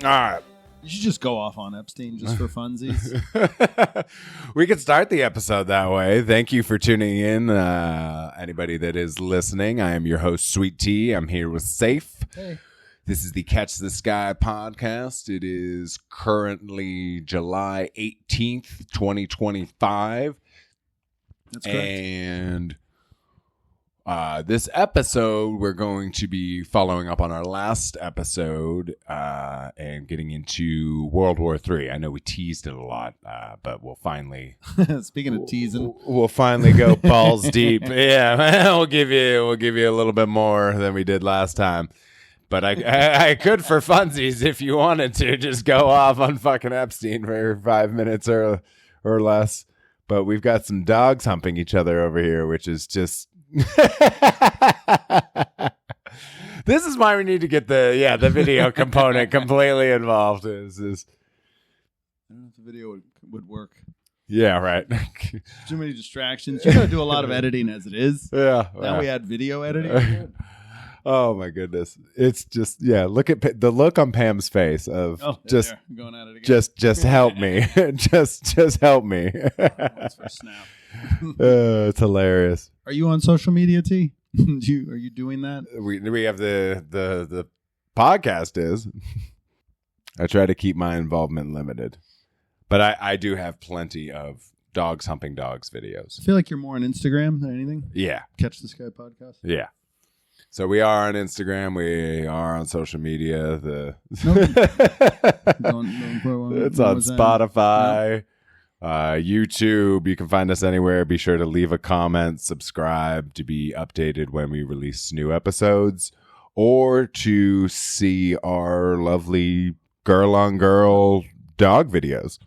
All right. You should just go off on Epstein just for funsies. We could start the episode that way. Thank you for tuning in. Anybody that is listening, I am your host, Sweet Tea. I'm here with Saif. Hey. This is the Catch the Sky podcast. It is currently July 18th, 2025. That's correct. And this episode, we're going to be following up on our last episode and getting into World War III. I know we teased it a lot, but we'll finally... Speaking of teasing... We'll finally go balls deep. Yeah, we'll give you a little bit more than we did last time. But I could, for funsies, if you wanted to, just go off on fucking Epstein for 5 minutes or less. But we've got some dogs humping each other over here, which is just... This is why we need to get the video component completely involved. I don't know if the video would work. Yeah, right. Too many distractions. You got to do a lot of editing as it is. Yeah. Now we add video editing. Oh my goodness! It's just look at the look on Pam's face of just going at it again. Just help me, just help me. That's for snap. It's hilarious. Are you on social media, T? Are you doing that? We have the podcast is. I try to keep my involvement limited, but I do have plenty of dogs humping dogs videos. I feel like you're more on Instagram than anything. Yeah, Catch the Sky podcast. Yeah. So we are on Instagram. We are on social media. It's on Spotify, YouTube. You can find us anywhere. Be sure to leave a comment, subscribe to be updated when we release new episodes, or to see our lovely girl-on-girl dog videos.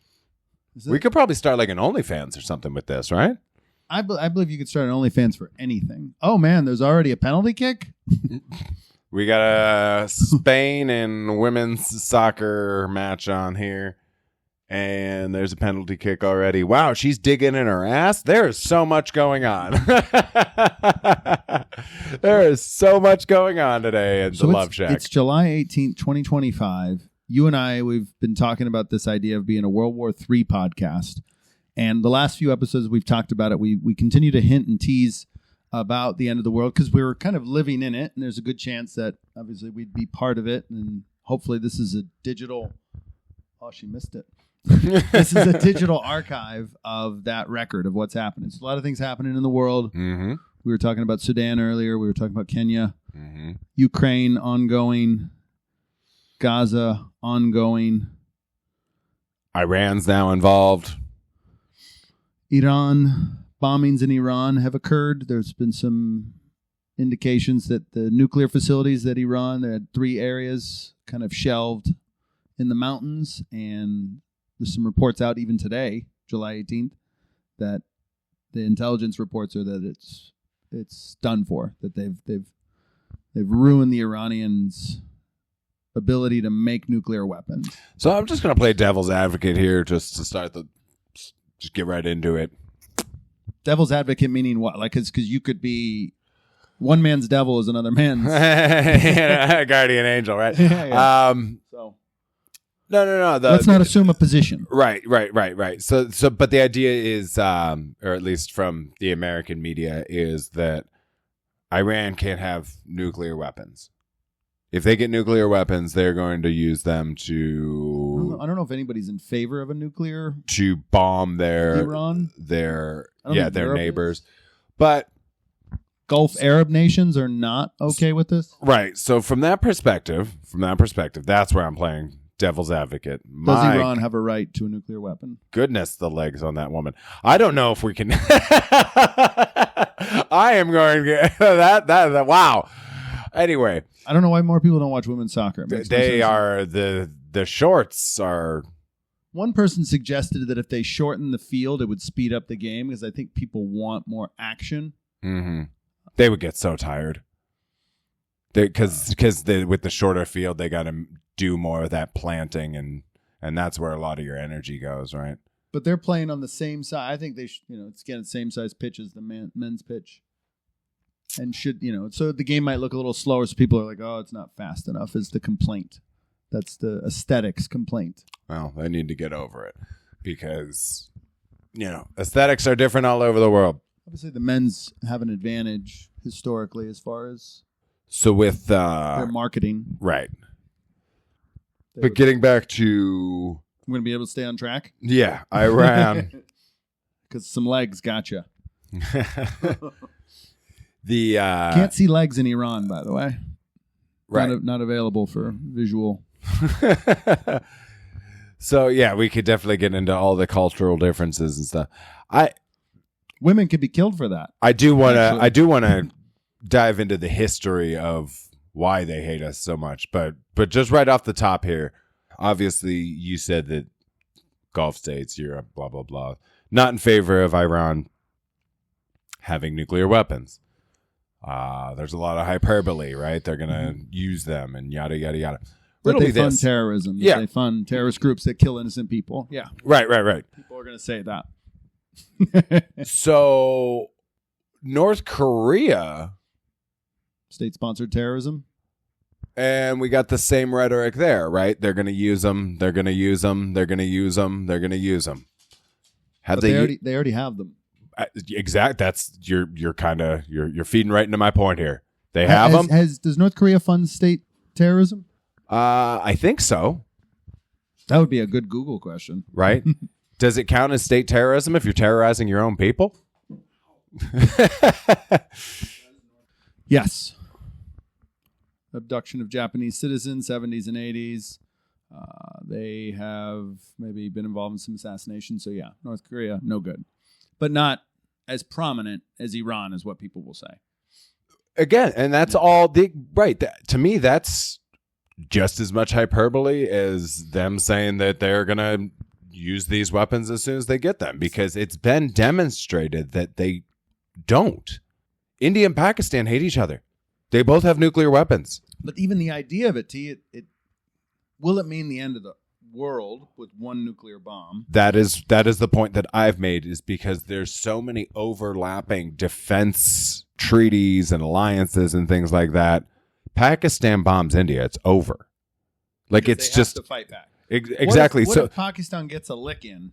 We could probably start like an OnlyFans or something with this, right? I believe you could start an OnlyFans for anything. Oh, man, there's already a penalty kick? We got a Spain and women's soccer match on here, and there's a penalty kick already. Wow, she's digging in her ass. There is so much going on. There is so much going on today in the Love Shack. It's July 18th, 2025. You and I, we've been talking about this idea of being a World War III podcast. And the last few episodes we've talked about it. We continue to hint and tease about the end of the world because we were kind of living in it. And there's a good chance that obviously we'd be part of it. And hopefully this is a digital... Oh, she missed it. This is a digital archive of that record of what's happening. There's a lot of things happening in the world. Mm-hmm. We were talking about Sudan earlier. We were talking about Kenya. Mm-hmm. Ukraine ongoing. Gaza ongoing. Iran's now involved. Iran, bombings in Iran have occurred. There's been some indications that the nuclear facilities that Iran, they had 3 areas kind of shelved in the mountains. And there's some reports out even today, July 18th, that the intelligence reports are that it's done for, that they've ruined the Iranians' ability to make nuclear weapons. So I'm just going to play devil's advocate here just to start just get right into it. Devil's advocate meaning what? Like, because you could be one man's devil is another man's guardian angel, right? Yeah. No. Let's not assume a position. Right. So, but the idea is, or at least from the American media, is that Iran can't have nuclear weapons. If they get nuclear weapons, they're going to use them to... I don't know if anybody's in favor of a nuclear... To bomb Iran? their neighbors. But... Gulf Arab nations are not okay with this? Right. So from that perspective, that's where I'm playing devil's advocate. Does Iran have a right to a nuclear weapon? Goodness, the legs on that woman. I don't know if we can... I am going to... that wow. Anyway... I don't know why more people don't watch women's soccer. They are the shorts are. One person suggested that if they shorten the field, it would speed up the game because I think people want more action. Mm-hmm. They would get so tired. Because with the shorter field, they got to do more of that planting, and that's where a lot of your energy goes, right? But they're playing on the same side. I think they, it's getting the same size pitch as the men's pitch. And so the game might look a little slower, so people are like, oh, it's not fast enough, is the complaint That's the aesthetics complaint. Well, they need to get over it because, aesthetics are different all over the world. Obviously, the men's have an advantage historically as far as with their marketing. Right. But getting back to... I'm going to be able to stay on track? Yeah, Iran. Because some legs gotcha. The can't see legs in Iran, by the way. Right. Not available for visual. So, yeah, we could definitely get into all the cultural differences and stuff. Women could be killed for that. I do want to dive into the history of why they hate us so much, but just right off the top here, obviously you said that Gulf states, Europe, blah blah blah, not in favor of Iran having nuclear weapons. There's a lot of hyperbole, right? They're gonna use them and yada yada yada. That they fund terrorism. Yeah, they fund terrorist groups that kill innocent people. Yeah, right. People are gonna say that. So, North Korea, state-sponsored terrorism, and we got the same rhetoric there, right? They're going to use them. They're going to use them. They're going to use them. They're going to use them. They already have them. Exact. That's you're feeding right into my point here. They have them. Does North Korea fund state terrorism? I think so. That would be a good Google question, right? Does it count as state terrorism if you're terrorizing your own people? Yes. Abduction of Japanese citizens, 70s and 80s. They have maybe been involved in some assassination. So, yeah, North Korea, no good. But not as prominent as Iran is what people will say. Again, and that's all right. To me, that's just as much hyperbole as them saying that they're going to use these weapons as soon as they get them, because it's been demonstrated that they don't. India and Pakistan hate each other. They both have nuclear weapons. But even the idea of it, will it mean the end of the world with one nuclear bomb? That is the point that I've made, is because there's so many overlapping defense treaties and alliances and things like that. Pakistan bombs India, it's over. Like, because it's just have to fight back. Exactly. What if Pakistan gets a lick in,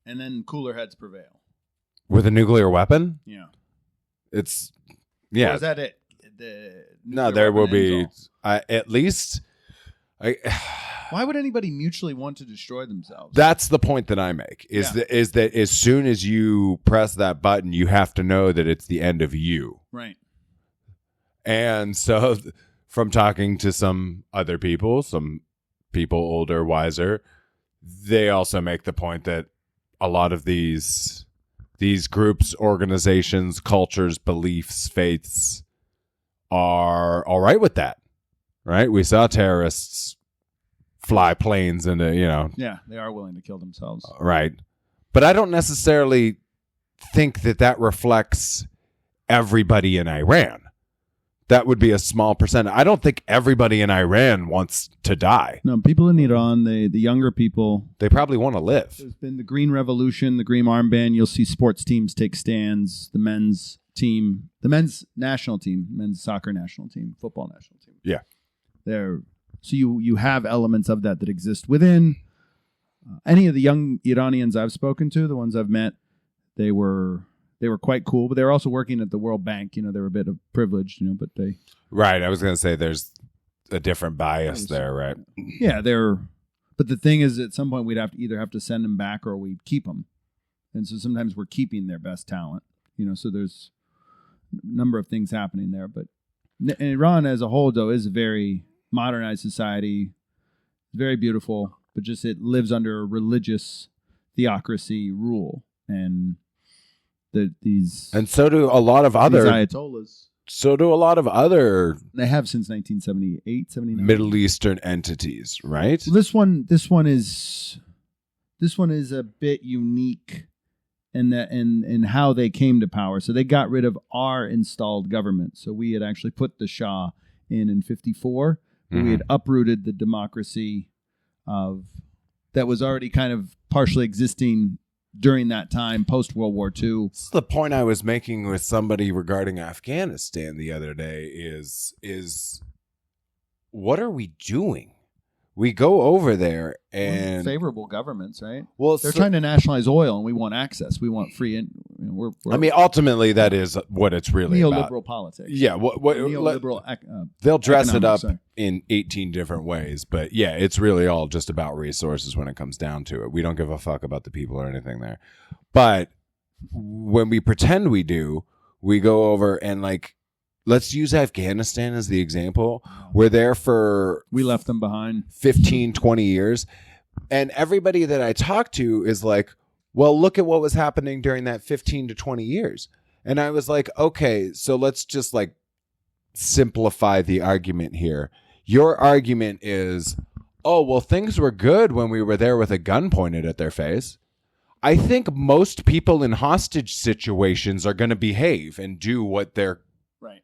and then cooler heads prevail with a nuclear weapon? Yeah. It's Or is that it? No, there will be at least. Why would anybody mutually want to destroy themselves? That's the point that I make. Is that as soon as you press that button, you have to know that it's the end of you. Right. And so, from talking to some other people, some people older, wiser, they also make the point that a lot of these groups, organizations, cultures, beliefs, faiths are all right with that, right? We saw terrorists fly planes into, Yeah, they are willing to kill themselves. Right. But I don't necessarily think that reflects everybody in Iran. That would be a small percent. I don't think everybody in Iran wants to die. No, people in Iran, the younger people, they probably want to live. There's been the Green Revolution, the Green Armband. You'll see sports teams take stands. The men's team, the men's national team, men's soccer national team, football national team. Yeah. So you have elements of that exist within. Any of the young Iranians I've spoken to, the ones I've met, they were quite cool, but they were also working at the World Bank. They were a bit of privileged, but they... Right, I was going to say there's a different bias there, right? Yeah, but the thing is, at some point, we'd either have to send them back or we'd keep them. And so sometimes we're keeping their best talent, so there's a number of things happening there. But Iran as a whole, though, is a very modernized society. It's very beautiful, but just it lives under a religious theocracy rule. And... and so do a lot of other ayatollahs. So do a lot of other. They have since 1978, 79. Middle Eastern entities, right? This one is a bit unique in how they came to power. So they got rid of our installed government. So we had actually put the Shah in 54. Mm-hmm. We had uprooted the democracy that was already kind of partially existing during that time, post-World War II. This is the point I was making with somebody regarding Afghanistan the other day is what are we doing? we go over there and favorable governments, right? Well, they're trying to nationalize oil, and we want access. We want free. We're I mean, ultimately, that is what it's really neoliberal about. politics. Yeah, neoliberal. They'll dress it up sorry. in 18 different ways, but yeah, it's really all just about resources when it comes down to it. We don't give a fuck about the people or anything there. But when we pretend we do, we go over and like, let's use Afghanistan as the example. We're there for we left them behind 15, 20 years. And everybody that I talk to is like, well, look at what was happening during that 15 to 20 years. And I was like, okay, so let's just like simplify the argument here. Your argument is, oh, well, things were good when we were there with a gun pointed at their face. I think most people in hostage situations are going to behave and do what their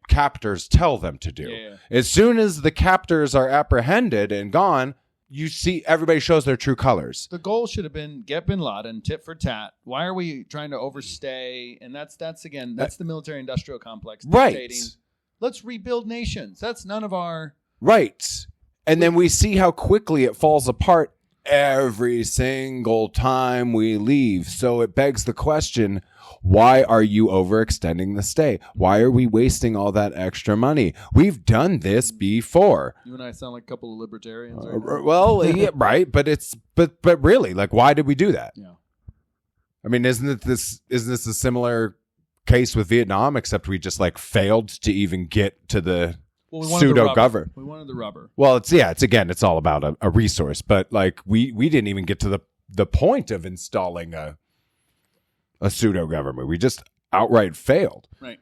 captors tell them to do. Yeah. As soon as the captors are apprehended and gone, you see everybody shows their true colors. The goal should have been get bin Laden, tit for tat. Why are we trying to overstay? And that's the military industrial complex dictating, right. Let's rebuild nations. That's none of our right. And then we see how quickly it falls apart every single time we leave. So it begs the question, why are you overextending the stay? Why are we wasting all that extra money? We've done this before. You and I sound like a couple of libertarians. Right well, yeah, right, but really, like, why did we do that? Yeah. I mean, isn't this a similar case with Vietnam, except we just like failed to even get to the pseudo government. We wanted the rubber. Well, it's all about a resource, but like we didn't even get to the point of installing a pseudo government. We just outright failed. Right.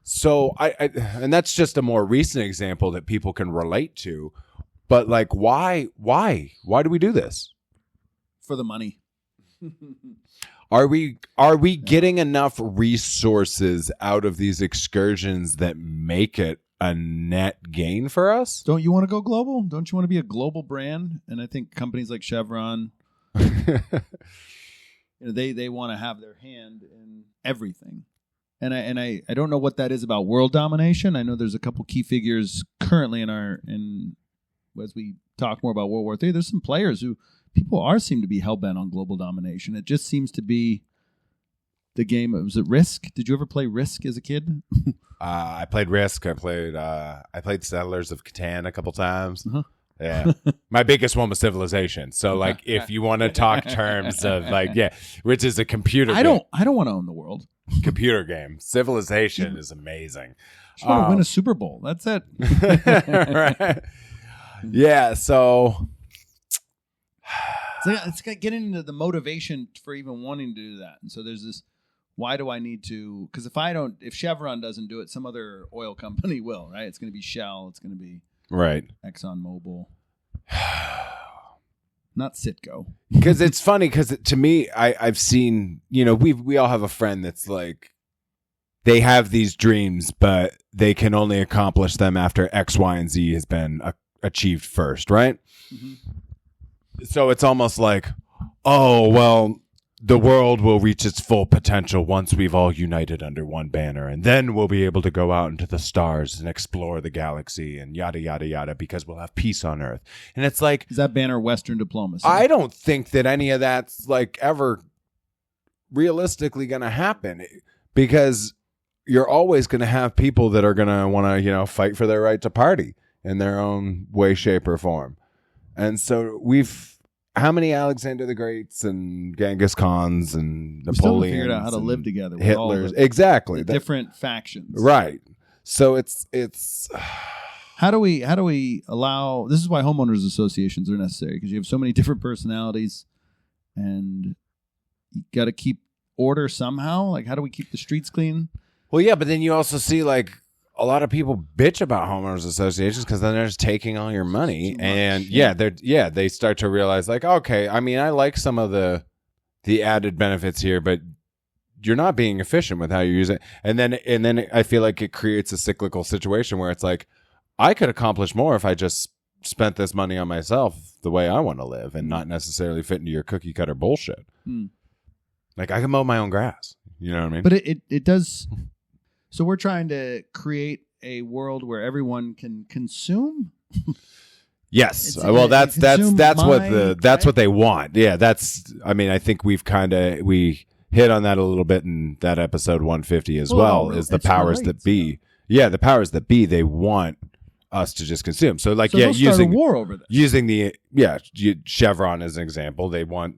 So I and that's just a more recent example that people can relate to. But like, why do we do this? For the money. Are we getting enough resources out of these excursions that make it a net gain for us? Don't you want to go global? Don't you want to be a global brand? And I think companies like Chevron, they want to have their hand in everything. And I don't know what that is about world domination. I know there's a couple key figures currently as we talk more about World War III. There's some players who people seem to be hell-bent on global domination. It just seems to be the game. Was it Risk? Did you ever play Risk as a kid? I played Risk. I played Settlers of Catan a couple times. Uh-huh. Yeah. My biggest one was Civilization. So like, if you want to talk terms of like, which is a computer game. I don't want to own the world. Computer game. Civilization is amazing. Just want to win a Super Bowl. That's it. Right. Yeah. So it's getting into the motivation for even wanting to do that. And so there's this, why do I need to? Because if Chevron doesn't do it, some other oil company will, right? It's going to be Shell. It's going to be right. ExxonMobil. Not Citgo. Because it's funny, because to me, I've seen, we all have a friend that's like, they have these dreams, but they can only accomplish them after X, Y, and Z has been achieved first, right? Mm-hmm. So it's almost like, oh, well, the world will reach its full potential once we've all united under one banner, and then we'll be able to go out into the stars and explore the galaxy and yada, yada, yada, because we'll have peace on Earth. And it's like... Is that banner Western diplomacy? I don't think that any of that's like ever realistically going to happen, because you're always going to have people that are going to want to, fight for their right to party in their own way, shape, or form. And so how many Alexander the Greats and Genghis Khans and Napoleon still figured out how to live together with Hitler's, all exactly, the different factions, right? So it's how do we allow? This is why homeowners associations are necessary, because you have so many different personalities, and you got to keep order somehow. Like, how do we keep the streets clean? Well, yeah, but then you also see like a lot of people bitch about homeowners associations because then they're just taking all your money, and they start to realize like, okay, I mean, I like some of the added benefits here, but you're not being efficient with how you use it. And then I feel like it creates a cyclical situation where it's like, I could accomplish more if I just spent this money on myself the way I want to live and not necessarily fit into your cookie cutter bullshit. Like, I can mow my own grass. You know what I mean? But it does. So we're trying to create a world where everyone can consume. Yes. It's- Well, that's what right? what they want. Yeah, I think we hit on that a little bit in that episode 150 as well, is the powers that be. Yeah, the powers that be, they want us to just consume. So like, they'll start a war over this. Using Chevron as an example, they want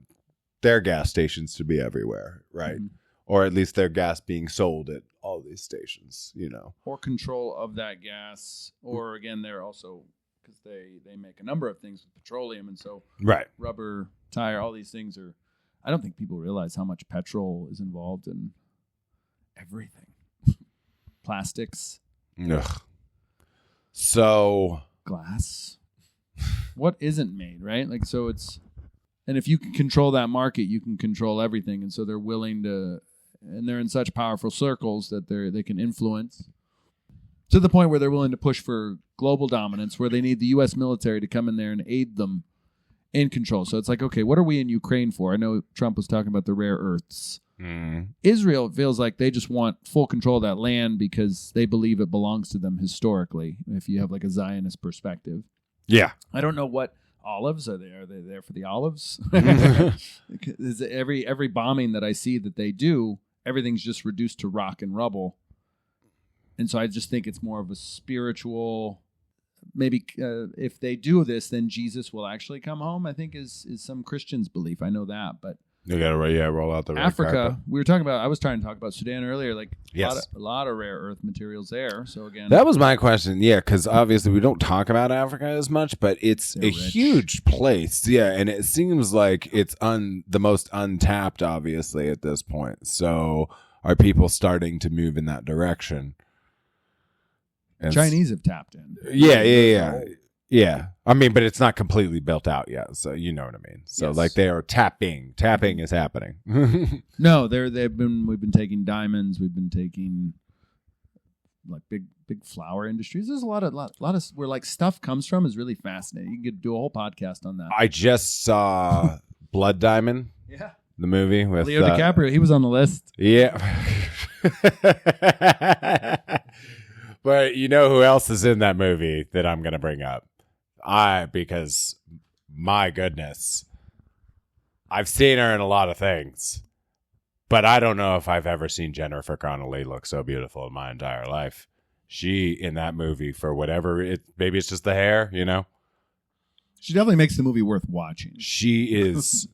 their gas stations to be everywhere, right? Mm-hmm. Or at least their gas being sold at all these stations, or control of that gas. Or again, they're also, because they make a number of things with petroleum, and so right, rubber, tire, all these things are. I don't think people realize how much petrol is involved in everything. Plastics. Ugh. So glass. What isn't made, right? Like, so it's, and if you can control that market, you can control everything. And so they're willing to, and they're in such powerful circles that they can influence to the point where they're willing to push for global dominance, where they need the U.S. military to come in there and aid them in control. So it's like, okay, what are we in Ukraine for? I know Trump was talking about the rare earths. Israel feels like they just want full control of that land because they believe it belongs to them historically, if you have like a Zionist perspective. Yeah. I don't know what olives are they. Are they there for the olives? Every bombing that I see that they do, everything's just reduced to rock and rubble. And so I just think it's more of a spiritual, maybe if they do this, then Jesus will actually come home, I think is some Christians' belief. I know that, but you got to roll out the red Africa. carpet. I was trying to talk about Sudan earlier, like yes. a lot of rare earth materials there. So again, that was my question. Yeah, because obviously we don't talk about Africa as much, but it's a huge place. Yeah, and it seems like it's the most untapped, obviously, at this point. So are people starting to move in that direction? And Chinese have tapped in. Yeah. I mean, but it's not completely built out yet, so you know what I mean. So yes. like they are tapping. Tapping is happening. No, we've been taking diamonds, we've been taking like big flower industries. There's a lot of where like stuff comes from is really fascinating. You could do a whole podcast on that. I just saw Blood Diamond. Yeah. The movie with Leo DiCaprio, he was on the list. Yeah. But you know who else is in that movie that I'm going to bring up? Because my goodness, I've seen her in a lot of things, but I don't know if I've ever seen Jennifer Connelly look so beautiful in my entire life. She, in that movie, for whatever, maybe it's just the hair, She definitely makes the movie worth watching. She is,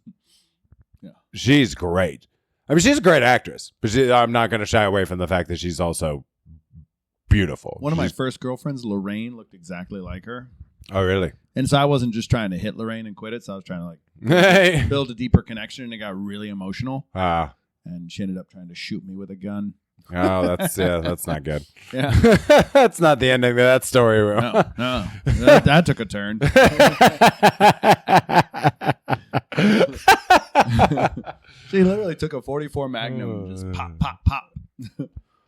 yeah. She's great. I mean, she's a great actress, but I'm not going to shy away from the fact that she's also beautiful. One of my first girlfriends, Lorraine, looked exactly like her. Oh, really? And so I wasn't just trying to hit Lorraine and quit it. So I was trying to build a deeper connection, and it got really emotional. And she ended up trying to shoot me with a gun. Oh, that's not good. Yeah. That's not the ending of that story. No. That took a turn. She literally took a 44 Magnum and just pop, pop, pop.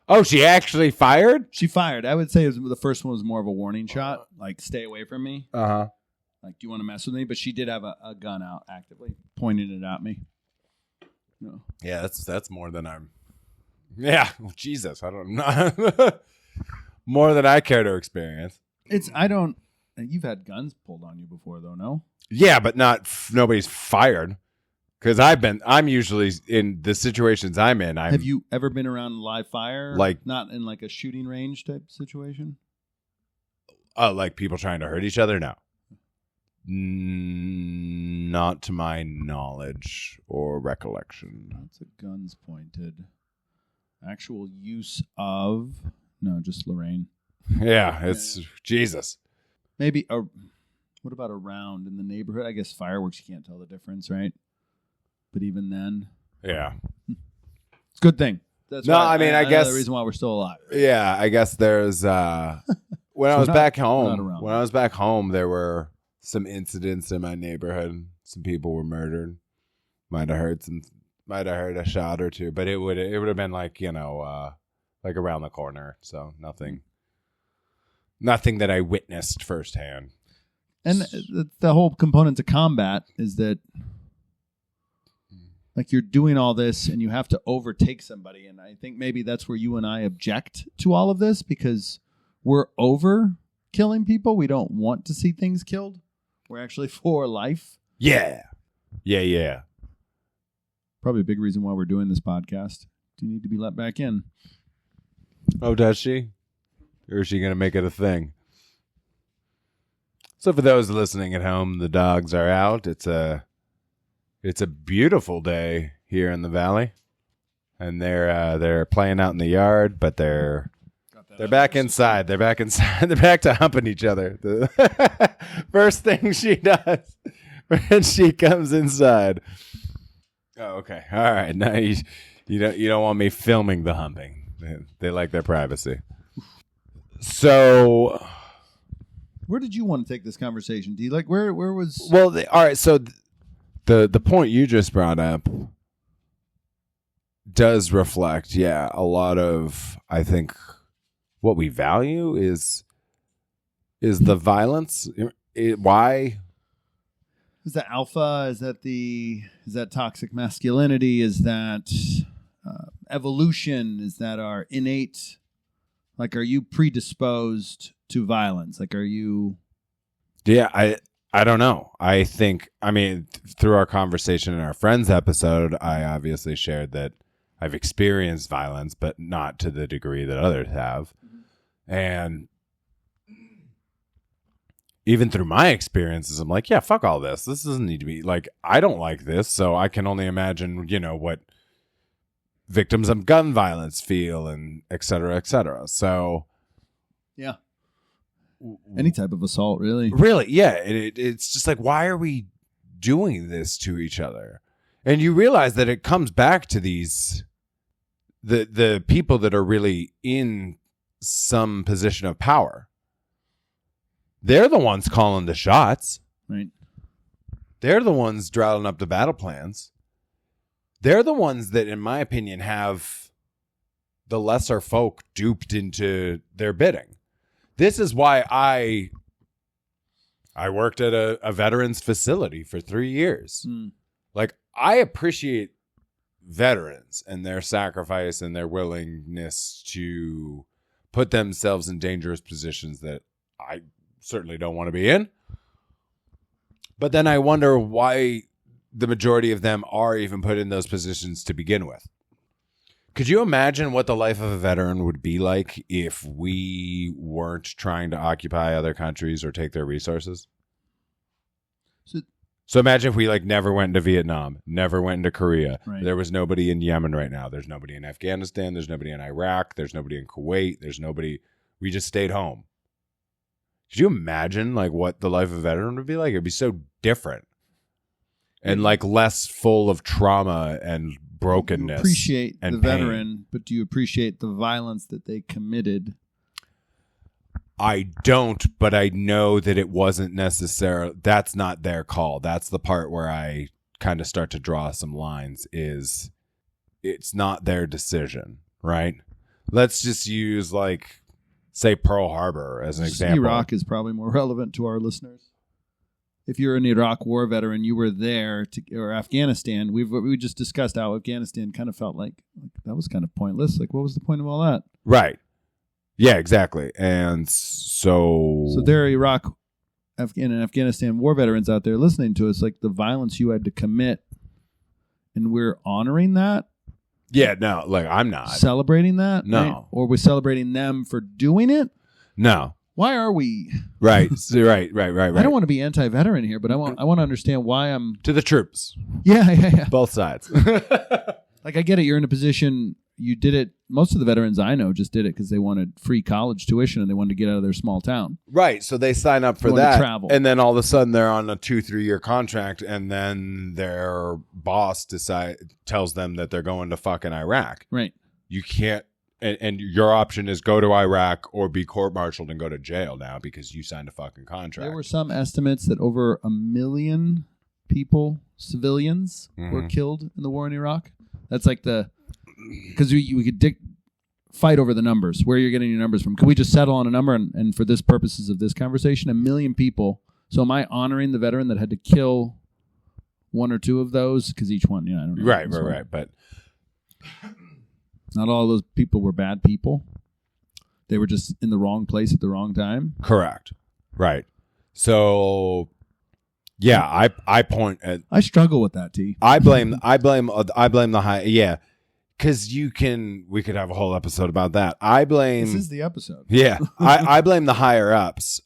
Oh, she actually fired? She fired. I would say the first one was more of a warning shot, like stay away from me. Uh-huh. Like, do you want to mess with me? But she did have a gun out actively, pointing it at me. No. Yeah, that's more than I'm. Yeah, well, Jesus, I don't know. More than I care to experience. You've had guns pulled on you before, though, no? Yeah, but nobody's fired. Because I'm usually in the situations I'm in. Have you ever been around live fire? Like, not in like a shooting range type situation? Like people trying to hurt each other? No. Not to my knowledge or recollection. Lots of guns pointed. Actual use of... No, just Lorraine. Yeah, it's... Yeah. Jesus. Maybe... What about a round in the neighborhood? I guess fireworks, you can't tell the difference, right? But even then... Yeah. It's a good thing. That's I guess... the reason why we're still alive. Yeah, I guess there's... When I was back home, there were some incidents in my neighborhood. Some people were murdered. Might have heard a shot or two, but it would have been like like around the corner. So nothing that I witnessed firsthand. And the whole component to combat is that, like, you're doing all this and you have to overtake somebody, and I think maybe that's where you and I object to all of this, because we're over killing people. We don't want to see things killed. We're actually for life. Yeah. Yeah. Probably a big reason why we're doing this podcast. Do you need to be let back in? Oh, does she? Or is she going to make it a thing? So for those listening at home, the dogs are out. It's a beautiful day here in the valley. And they're playing out in the yard, but they're back inside. They're back inside. They're back to humping each other. The first thing she does when she comes inside. Oh, okay. All right. Now you don't want me filming the humping. They like their privacy. So, where did you want to take this conversation? Do you like where was? Well, all right. So the point you just brought up does reflect, a lot of, I think, what we value is the violence. Why? Is that alpha? Is that toxic masculinity? Is that evolution? Is that our innate? Like, are you predisposed to violence? Like, are you? Yeah, I don't know. I think, through our conversation in our Friends episode, I obviously shared that I've experienced violence, but not to the degree that others have. Mm-hmm. And even through my experiences, I'm like, yeah, fuck all this. This doesn't need to be, like, I don't like this, so I can only imagine, what victims of gun violence feel, and et cetera, et cetera. So, yeah. Any type of assault, really. Really, yeah. It's just like, why are we doing this to each other? And you realize that it comes back to the people that are really in some position of power. They're the ones calling the shots. Right. They're the ones drawing up the battle plans. They're the ones that, in my opinion, have the lesser folk duped into their bidding. This is why I worked at a veterans facility for 3 years. Like, I appreciate veterans and their sacrifice and their willingness to put themselves in dangerous positions that I certainly don't want to be in. But then I wonder why the majority of them are even put in those positions to begin with. Could you imagine what the life of a veteran would be like if we weren't trying to occupy other countries or take their resources? So imagine if we never went into Vietnam, never went into Korea. Right. There was nobody in Yemen right now. There's nobody in Afghanistan. There's nobody in Iraq. There's nobody in Kuwait. There's nobody. We just stayed home. Could you imagine what the life of a veteran would be like? It'd be so different and less full of trauma and brokenness. You appreciate and the veteran, but do you appreciate the violence that they committed? I don't, but I know that it wasn't necessarily, that's not their call. That's the part where I kind of start to draw some lines, is it's not their decision, right? Let's just use say Pearl Harbor as an example. Iraq is probably more relevant to our listeners. If you're an Iraq war veteran, you were there or Afghanistan. We just discussed how Afghanistan kind of felt like that was kind of pointless. Like, what was the point of all that? Right. Yeah, exactly. And so there are Iraq and Afghanistan war veterans out there listening to us, like the violence you had to commit, and we're honoring that. Yeah, no, I'm not celebrating that. No, right? Or we're celebrating them for doing it. No. Why are we? Right. Right. I don't want to be anti-veteran here, but I want to understand why I'm to the troops. Yeah. Both sides. I get it. You're in a position. You did it. Most of the veterans I know just did it because they wanted free college tuition and they wanted to get out of their small town. Right. So they sign up for that. Travel. And then all of a sudden they're on a 2-3 year contract, and then their boss tells them that they're going to fucking Iraq. Right. You can't. And your option is go to Iraq or be court-martialed and go to jail now because you signed a fucking contract. There were some estimates that over 1 million people, civilians, were killed in the war in Iraq. That's because we could fight over the numbers, where you're getting your numbers from. Can we just settle on a number and for this purposes of this conversation, 1 million people. So am I honoring the veteran that had to kill one or two of those? Because each one, I don't know. Right. But not all those people were bad people. They were just in the wrong place at the wrong time. Correct. Right. So Yeah, I point at. I struggle with that, T. I blame the high. Yeah, because we could have a whole episode about that. I blame. This is the episode. Yeah, I blame the higher ups.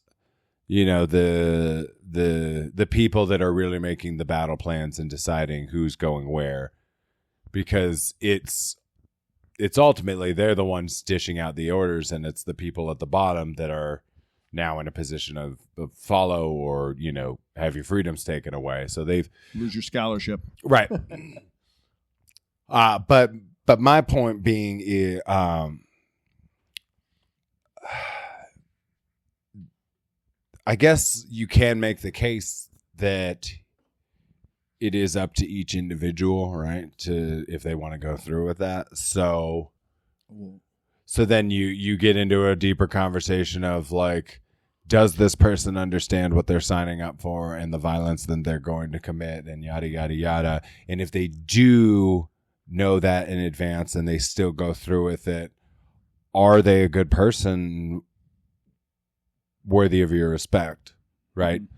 You know, the people that are really making the battle plans and deciding who's going where, because it's ultimately they're the ones dishing out the orders, and it's the people at the bottom that are now in a position of follow or, you know, have your freedoms taken away. So they've lose your scholarship. Right. But my point being is, I guess you can make the case that it is up to each individual, right, to if they want to go through with that. So then you get into a deeper conversation of like, does this person understand what they're signing up for and the violence that they're going to commit and yada, yada, yada. And if they do know that in advance and they still go through with it, are they a good person worthy of your respect? Right. Mm-hmm.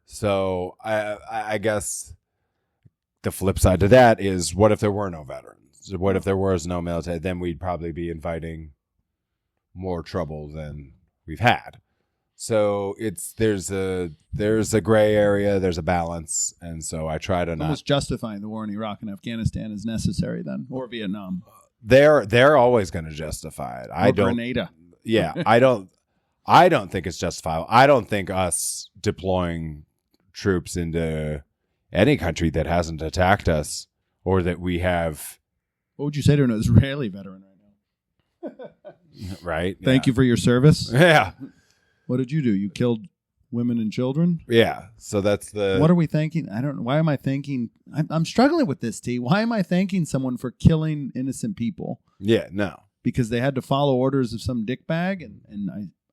So I guess the flip side to that is, what if there were no veterans? What if there was no military? Then we'd probably be inviting more trouble than we've had. So there's a gray area, there's a balance, and so I try to not almost justifying the war in Iraq and Afghanistan is necessary then, or Vietnam. They're always going to justify it. I don't. Grenada. Yeah, I don't think it's justifiable. I don't think us deploying troops into any country that hasn't attacked us or that we have. What would you say to an Israeli veteran right now? Right. Thank you for your service. Yeah. What did you do? You killed women and children? Yeah. So that's the. What are we thanking? I don't know. Why am I thanking? I'm struggling with this, T. Why am I thanking someone for killing innocent people? Yeah. No. Because they had to follow orders of some dickbag, and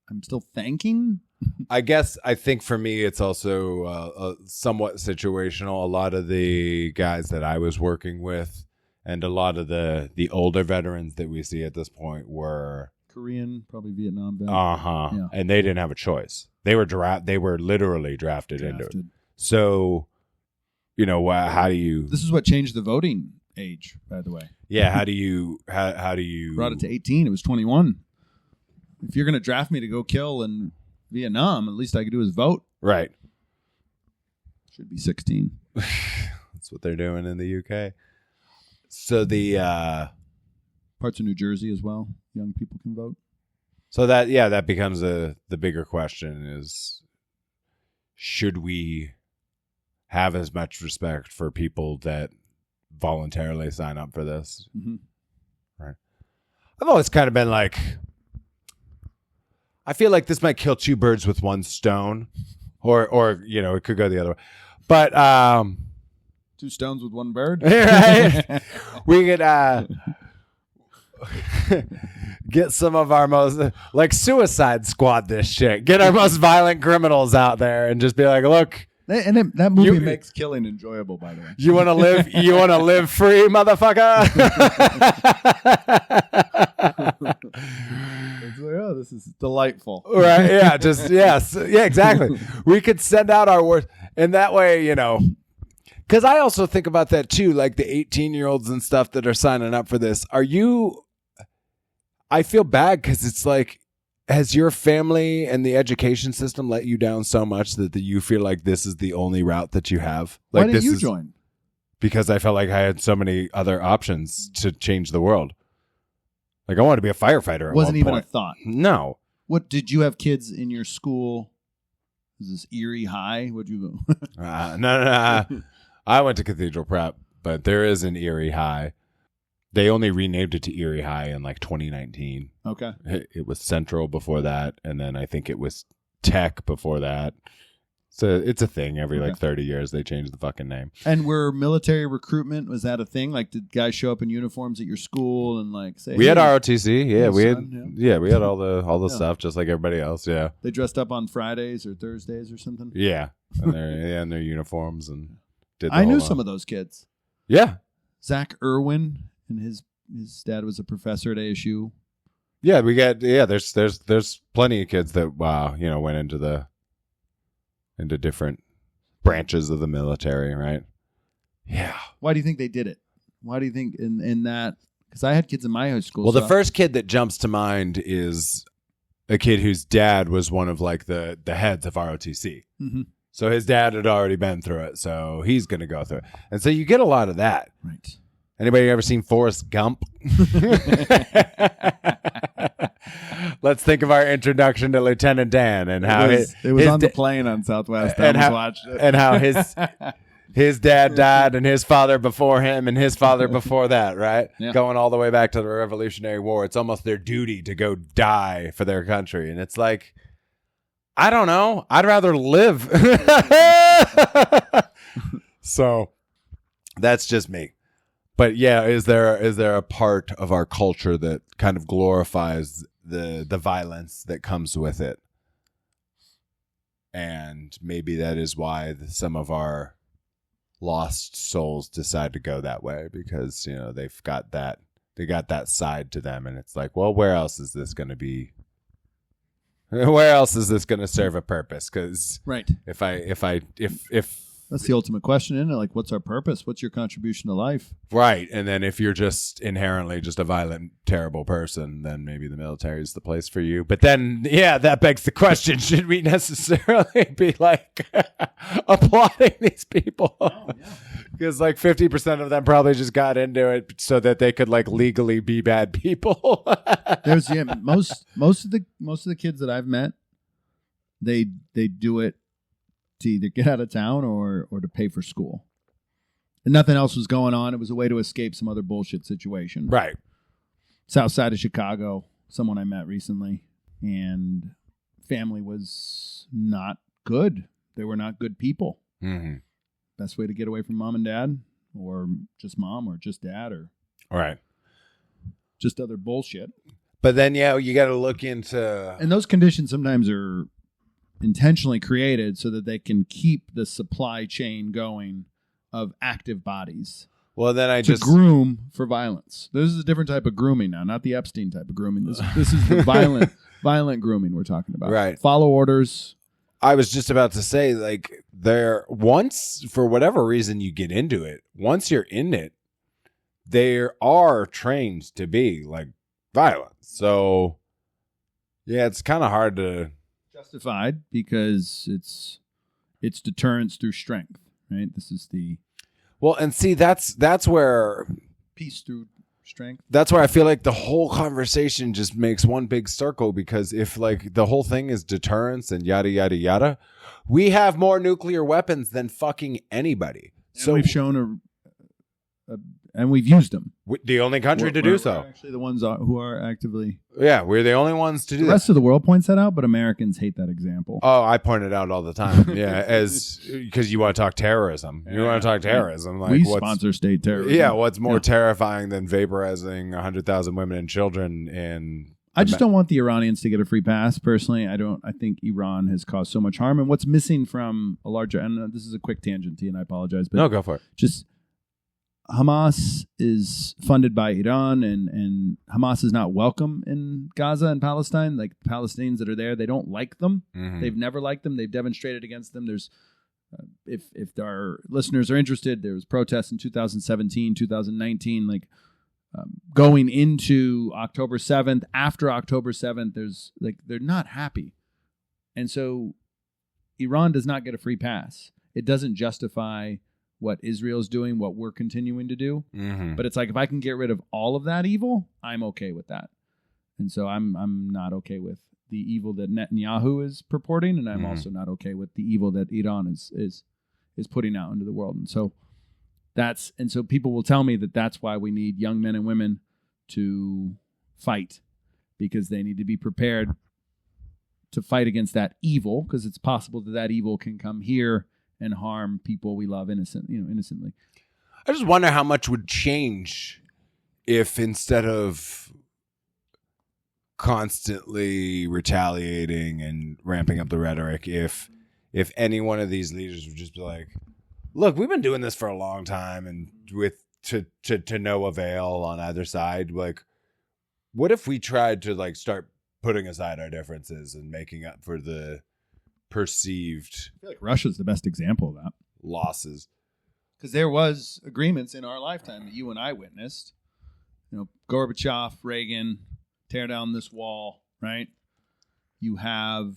I'm still thanking. I think for me, it's also somewhat situational. A lot of the guys that I was working with and a lot of the older veterans that we see at this point were Korean, probably Vietnam. Yeah. And they didn't have a choice. They were literally drafted into it. So, you know, how do you? This is what changed the voting age, by the way. Yeah. How do you brought it to 18? It was 21. If you're going to draft me to go kill in Vietnam, at least I could do is vote. Right. Should be 16. That's what they're doing in the UK. So the parts of New Jersey as well, young people can vote. So that becomes the bigger question is, should we have as much respect for people that voluntarily sign up for this? Mm-hmm. Right. I've always kind of been like, I feel like this might kill two birds with one stone, or you know, it could go the other way. But two stones with one bird. Right? We could get some of our most, like, Suicide Squad this shit. Get our most violent criminals out there and just be like, look. And that movie makes killing enjoyable, by the way. You want to live? You want to live free, motherfucker? Oh, this is delightful. Right? Yeah. Yes. Yeah. Exactly. We could send out our worst, and that way, you know. Because I also think about that too, like the 18-year-olds and stuff that are signing up for this. I feel bad because it's like, has your family and the education system let you down so much that you feel like this is the only route that you have? Like, why didn't you join? Because I felt like I had so many other options to change the world. Like, I wanted to be a firefighter. Wasn't even a thought. No. What, did you have kids in your school? Was this Erie High? What'd you go? No. I went to Cathedral Prep, but there is an Erie High. They only renamed it to Erie High in like 2019. Okay. It was Central before that, and then I think it was Tech before that. So it's a thing. Every like 30 years, they change the fucking name. And were military recruitment, was that a thing? Like, did guys show up in uniforms at your school and like say? We had ROTC. Yeah, we had all the stuff just like everybody else. Yeah. They dressed up on Fridays or Thursdays or something. Yeah, and in their uniforms and did. I knew some of those kids. Yeah. Zach Irwin and his dad was a professor at ASU. Yeah, there's plenty of kids that went into different branches of the military, right? Yeah. Why do you think they did it? Why do you think in that? Because I had kids in my high school. Well, the first kid that jumps to mind is a kid whose dad was one of like the heads of ROTC. Mm-hmm. So his dad had already been through it, so he's going to go through it. And so you get a lot of that. Right. Anybody ever seen Forrest Gump? Let's think of our introduction to Lieutenant Dan and how it was on the plane on Southwest. I almost watched it. And how his dad died and his father before him and his father before that, right? Yeah. Going all the way back to the Revolutionary War. It's almost their duty to go die for their country. And it's like, I don't know. I'd rather live. So that's just me. But yeah, is there a part of our culture that kind of glorifies the violence that comes with it? And maybe that is why some of our lost souls decide to go that way, because they got that side to them, and it's like, well, where else is this going to be? Where else is this going to serve a purpose? Because right, if that's the ultimate question, isn't it? Like, what's our purpose? What's your contribution to life? Right, and then if you're just inherently just a violent, terrible person, then maybe the military is the place for you. But then, yeah, that begs the question: should we necessarily be like applauding these people? Oh, yeah. Because like 50% of them probably just got into it so that they could like legally be bad people. There's most of the kids that I've met, they do it to either get out of town or to pay for school. And nothing else was going on. It was a way to escape some other bullshit situation. Right. South side of Chicago, someone I met recently, and family was not good. They were not good people. Mm-hmm. Best way to get away from mom and dad, or just mom, or just dad, or right, just other bullshit. But then, yeah, you got to look into... And those conditions sometimes are intentionally created so that they can keep the supply chain going of active bodies. Well, then to groom for violence. This is a different type of grooming now, not the Epstein type of grooming. This is the violent grooming we're talking about. Right. Follow orders. I was just about to say, like, once, for whatever reason you get into it, once you're in it, there are trained to be, like, violent. So, yeah, it's kind of hard to... Justified, because it's deterrence through strength, right? This is the... Well, and see, that's where... Peace through strength. That's where I feel like the whole conversation just makes one big circle, because if like the whole thing is deterrence and yada, yada, yada, we have more nuclear weapons than fucking anybody. And so we've shown and we've used them. The only country to do so. We're actually the ones who are actively... Yeah, we're the only ones to do that. The rest of the world points that out, but Americans hate that example. Oh, I point it out all the time. Yeah, because you want to talk terrorism. You want to talk terrorism. Like, we sponsor state terrorism. Yeah, what's more terrifying than vaporizing 100,000 women and children in... I just don't want the Iranians to get a free pass, personally. I think Iran has caused so much harm. And what's missing from a larger... And this is a quick tangent, T, and I apologize. But no, go for it. Just... Hamas is funded by Iran, and Hamas is not welcome in Gaza and Palestine. Like, the Palestinians that are there, they don't like them. Mm-hmm. They've never liked them. They've demonstrated against them. There's, if our listeners are interested, there was protests in 2017, 2019, like going into October 7th. After October 7th, there's like, they're not happy. And so Iran does not get a free pass. It doesn't justify what Israel's doing, what we're continuing to do. Mm-hmm. But it's like, if I can get rid of all of that evil, I'm okay with that. And so I'm not okay with the evil that Netanyahu is purporting, and I'm also not okay with the evil that Iran is putting out into the world. And so people will tell me that that's why we need young men and women to fight, because they need to be prepared to fight against that evil, because it's possible that evil can come here and harm people we love innocently. I just wonder how much would change if, instead of constantly retaliating and ramping up the rhetoric, if any one of these leaders would just be like, look, we've been doing this for a long time, and to no avail on either side. Like, what if we tried to like start putting aside our differences and making up for the perceived I feel like Russia's the best example of that. losses. Because there was agreements in our lifetime that you and I witnessed. Gorbachev, Reagan, tear down this wall, right? You have,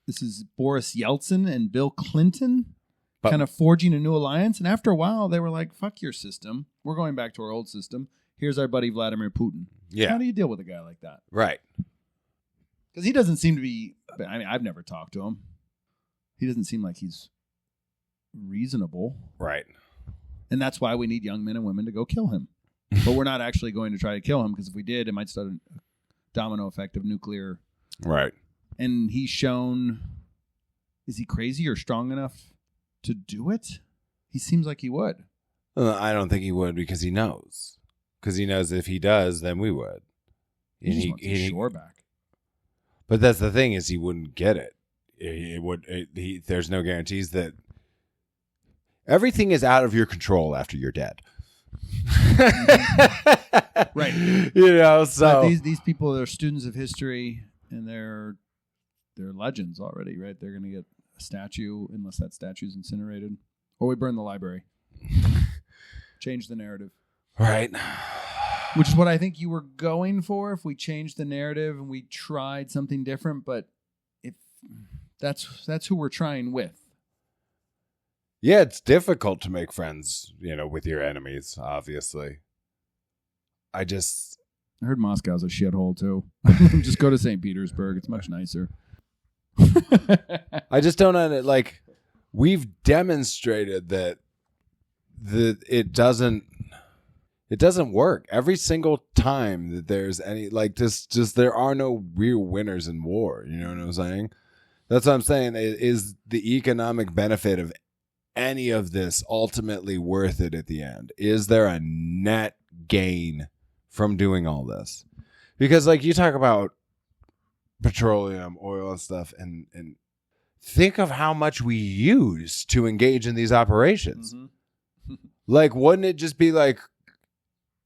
this is Boris Yeltsin and Bill Clinton kind of forging a new alliance. And after a while, they were like, fuck your system. We're going back to our old system. Here's our buddy Vladimir Putin. Yeah. How do you deal with a guy like that? Right. Because he doesn't seem to be, I mean, I've never talked to him. He doesn't seem like he's reasonable. Right. And that's why we need young men and women to go kill him. But we're not actually going to try to kill him, because if we did, it might start a domino effect of nuclear. Right. And he's shown, is he crazy or strong enough to do it? He seems like he would. I don't think he would, because he knows. Because he knows if he does, then we would. He just wants his shore back. But that's the thing, is he wouldn't get it. There's no guarantees that everything is out of your control after you're dead. Right. So these people are students of history, and they're legends already, right? They're going to get a statue unless that statue's incinerated, or we burn the library. Change the narrative. Right. Which is what I think you were going for, if we changed the narrative and we tried something different. But if that's who we're trying with. Yeah, it's difficult to make friends, with your enemies, obviously. I heard Moscow's a shithole too. Just go to St. Petersburg. It's much nicer. I just don't know. Like, we've demonstrated that it doesn't work every single time that there's any, like, just there are no real winners in war. You know what I'm saying? That's what I'm saying. Is the economic benefit of any of this ultimately worth it at the end? Is there a net gain from doing all this? Because, like, you talk about petroleum, oil and stuff, and think of how much we use to engage in these operations. Mm-hmm. Like, wouldn't it just be like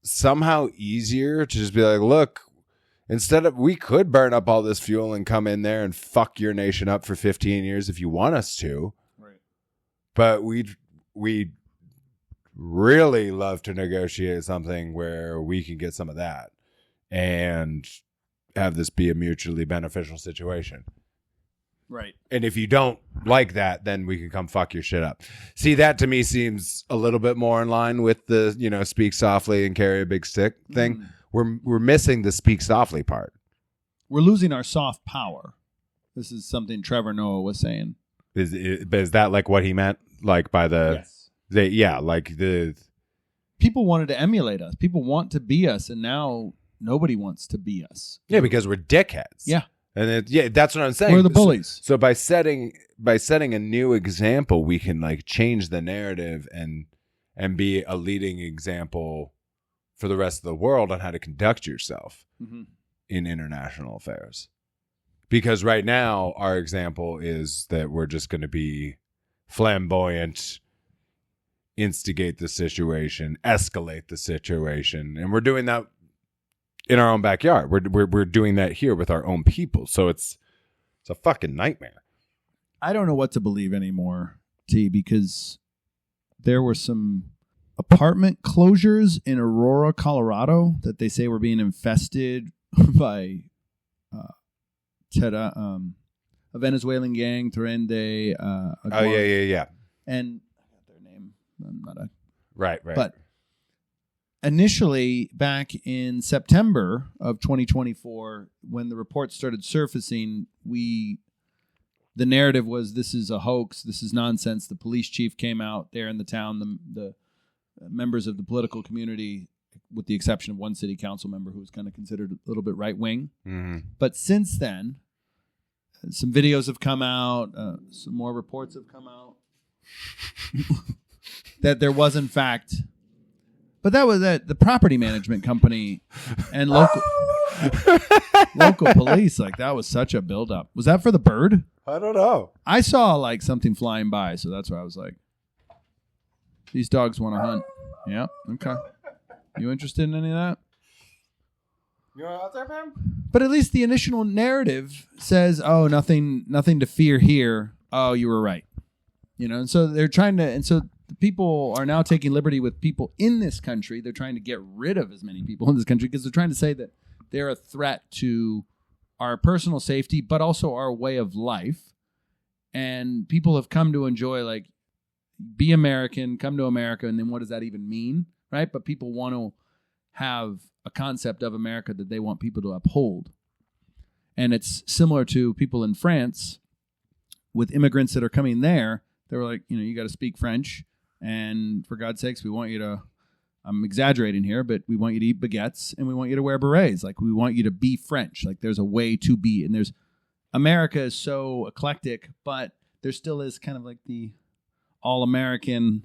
somehow easier to just be like, look, we could burn up all this fuel and come in there and fuck your nation up for 15 years if you want us to. But we'd really love to negotiate something where we can get some of that and have this be a mutually beneficial situation. Right. And if you don't like that, then we can come fuck your shit up. See, that to me seems a little bit more in line with the, speak softly and carry a big stick thing. We're missing the speak softly part. We're losing our soft power. This is something Trevor Noah was saying. Is that like what he meant? Like by the, yes. People wanted to emulate us. People want to be us, and now nobody wants to be us. Yeah, because we're dickheads. Yeah, and that's what I'm saying. We're the bullies. So by setting a new example, we can like change the narrative and be a leading example for the rest of the world on how to conduct yourself in international affairs. Because right now, our example is that we're just going to be flamboyant, instigate the situation, escalate the situation. And we're doing that in our own backyard. We're doing that here with our own people. So it's a fucking nightmare. I don't know what to believe anymore, T, because there were some apartment closures in Aurora, Colorado that they say were being infested by a Venezuelan gang, Torrente. Yeah. And I got their name. I'm not a right. But initially, back in September of 2024, when the reports started surfacing, the narrative was, this is a hoax, this is nonsense. The police chief came out there in the town, the members of the political community, with the exception of one city council member who was kind of considered a little bit right wing. Mm-hmm. But since then, some videos have come out, some more reports have come out that there was, in fact, but that was the property management company and local police. Like, that was such a buildup. Was that for the bird? I don't know. I saw like something flying by, so that's why I was like, these dogs want to hunt. Yeah, okay. You interested in any of that? You out there, man? But at least the initial narrative says, "Oh, nothing to fear here. Oh, you were right." And so they're trying to, and so the people are now taking liberty with people in this country. They're trying to get rid of as many people in this country because they're trying to say that they're a threat to our personal safety, but also our way of life. And people have come to enjoy, like, be American, come to America, and then what does that even mean, right? But people want to have a concept of America that they want people to uphold. And it's similar to people in France with immigrants that are coming there. They were like, you got to speak French. And for God's sakes, we want you to, I'm exaggerating here, but we want you to eat baguettes and we want you to wear berets. Like, we want you to be French. Like, there's a way to be. And America is so eclectic, but there still is kind of like the all-American,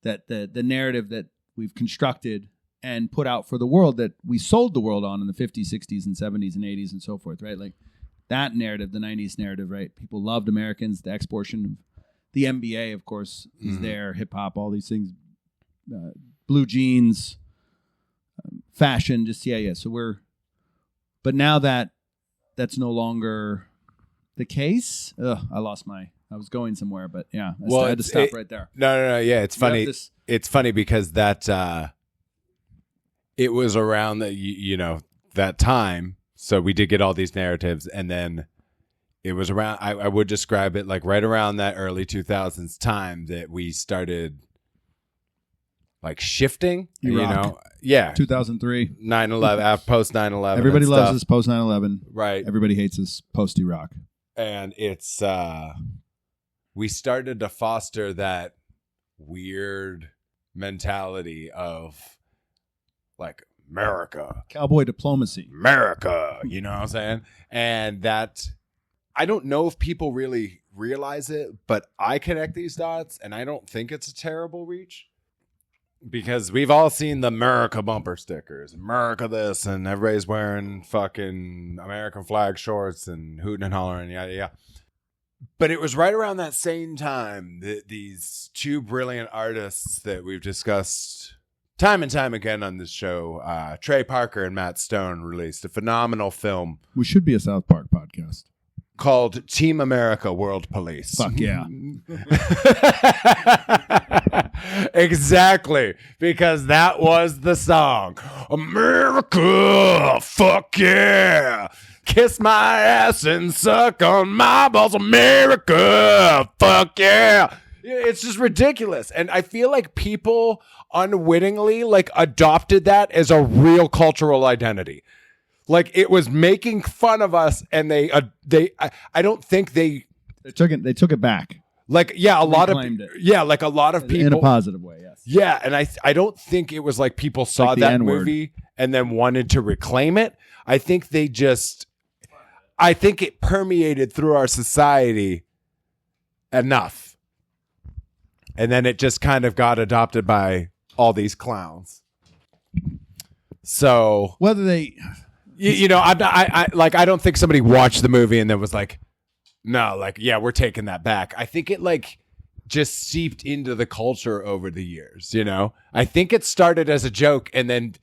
that the narrative that we've constructed and put out for the world that we sold the world on in the 50s, 60s, and 70s, and 80s, and so forth, right? Like, that narrative, the 90s narrative, right? People loved Americans, the exportation of the NBA, of course, is there, hip-hop, all these things, blue jeans, fashion, just, yeah. So but now that's no longer the case. I was going somewhere, but yeah, I had to stop right there. No, yeah, it's funny. It's funny because that it was around that time, so we did get all these narratives, and then it was around, I would describe it like right around that early 2000s time that we started like shifting, Iraq. Yeah. 2003. 9/11, post 9/11. Everybody loves us post 9/11. Right. Everybody hates us post Iraq. And it's, we started to foster that weird mentality of like America. Cowboy diplomacy. America, you know what I'm saying? And that, I don't know if people really realize it, but I connect these dots, and I don't think it's a terrible reach, because we've all seen the America bumper stickers, America this, and everybody's wearing fucking American flag shorts and hooting and hollering, yeah. But it was right around that same time that these two brilliant artists that we've discussed time and time again on this show, Trey Parker and Matt Stone, released a phenomenal film. We should be a South Park podcast. Called Team America World Police. Fuck yeah. Exactly, because that was the song. America, fuck yeah. Kiss my ass and suck on my balls. America, fuck yeah. It's just ridiculous. And I feel like people unwittingly like adopted that as a real cultural identity. Like, it was making fun of us, and I don't think they took it back. Like, yeah, a lot of people in a positive way, yes. Yeah, and I don't think it was like people saw like that N-word movie and then wanted to reclaim it. I think it permeated through our society enough, and then it just kind of got adopted by all these clowns. So whether they. I don't think somebody watched the movie and then was like, no, like, yeah, we're taking that back. I think it like just seeped into the culture over the years, I think it started as a joke, and then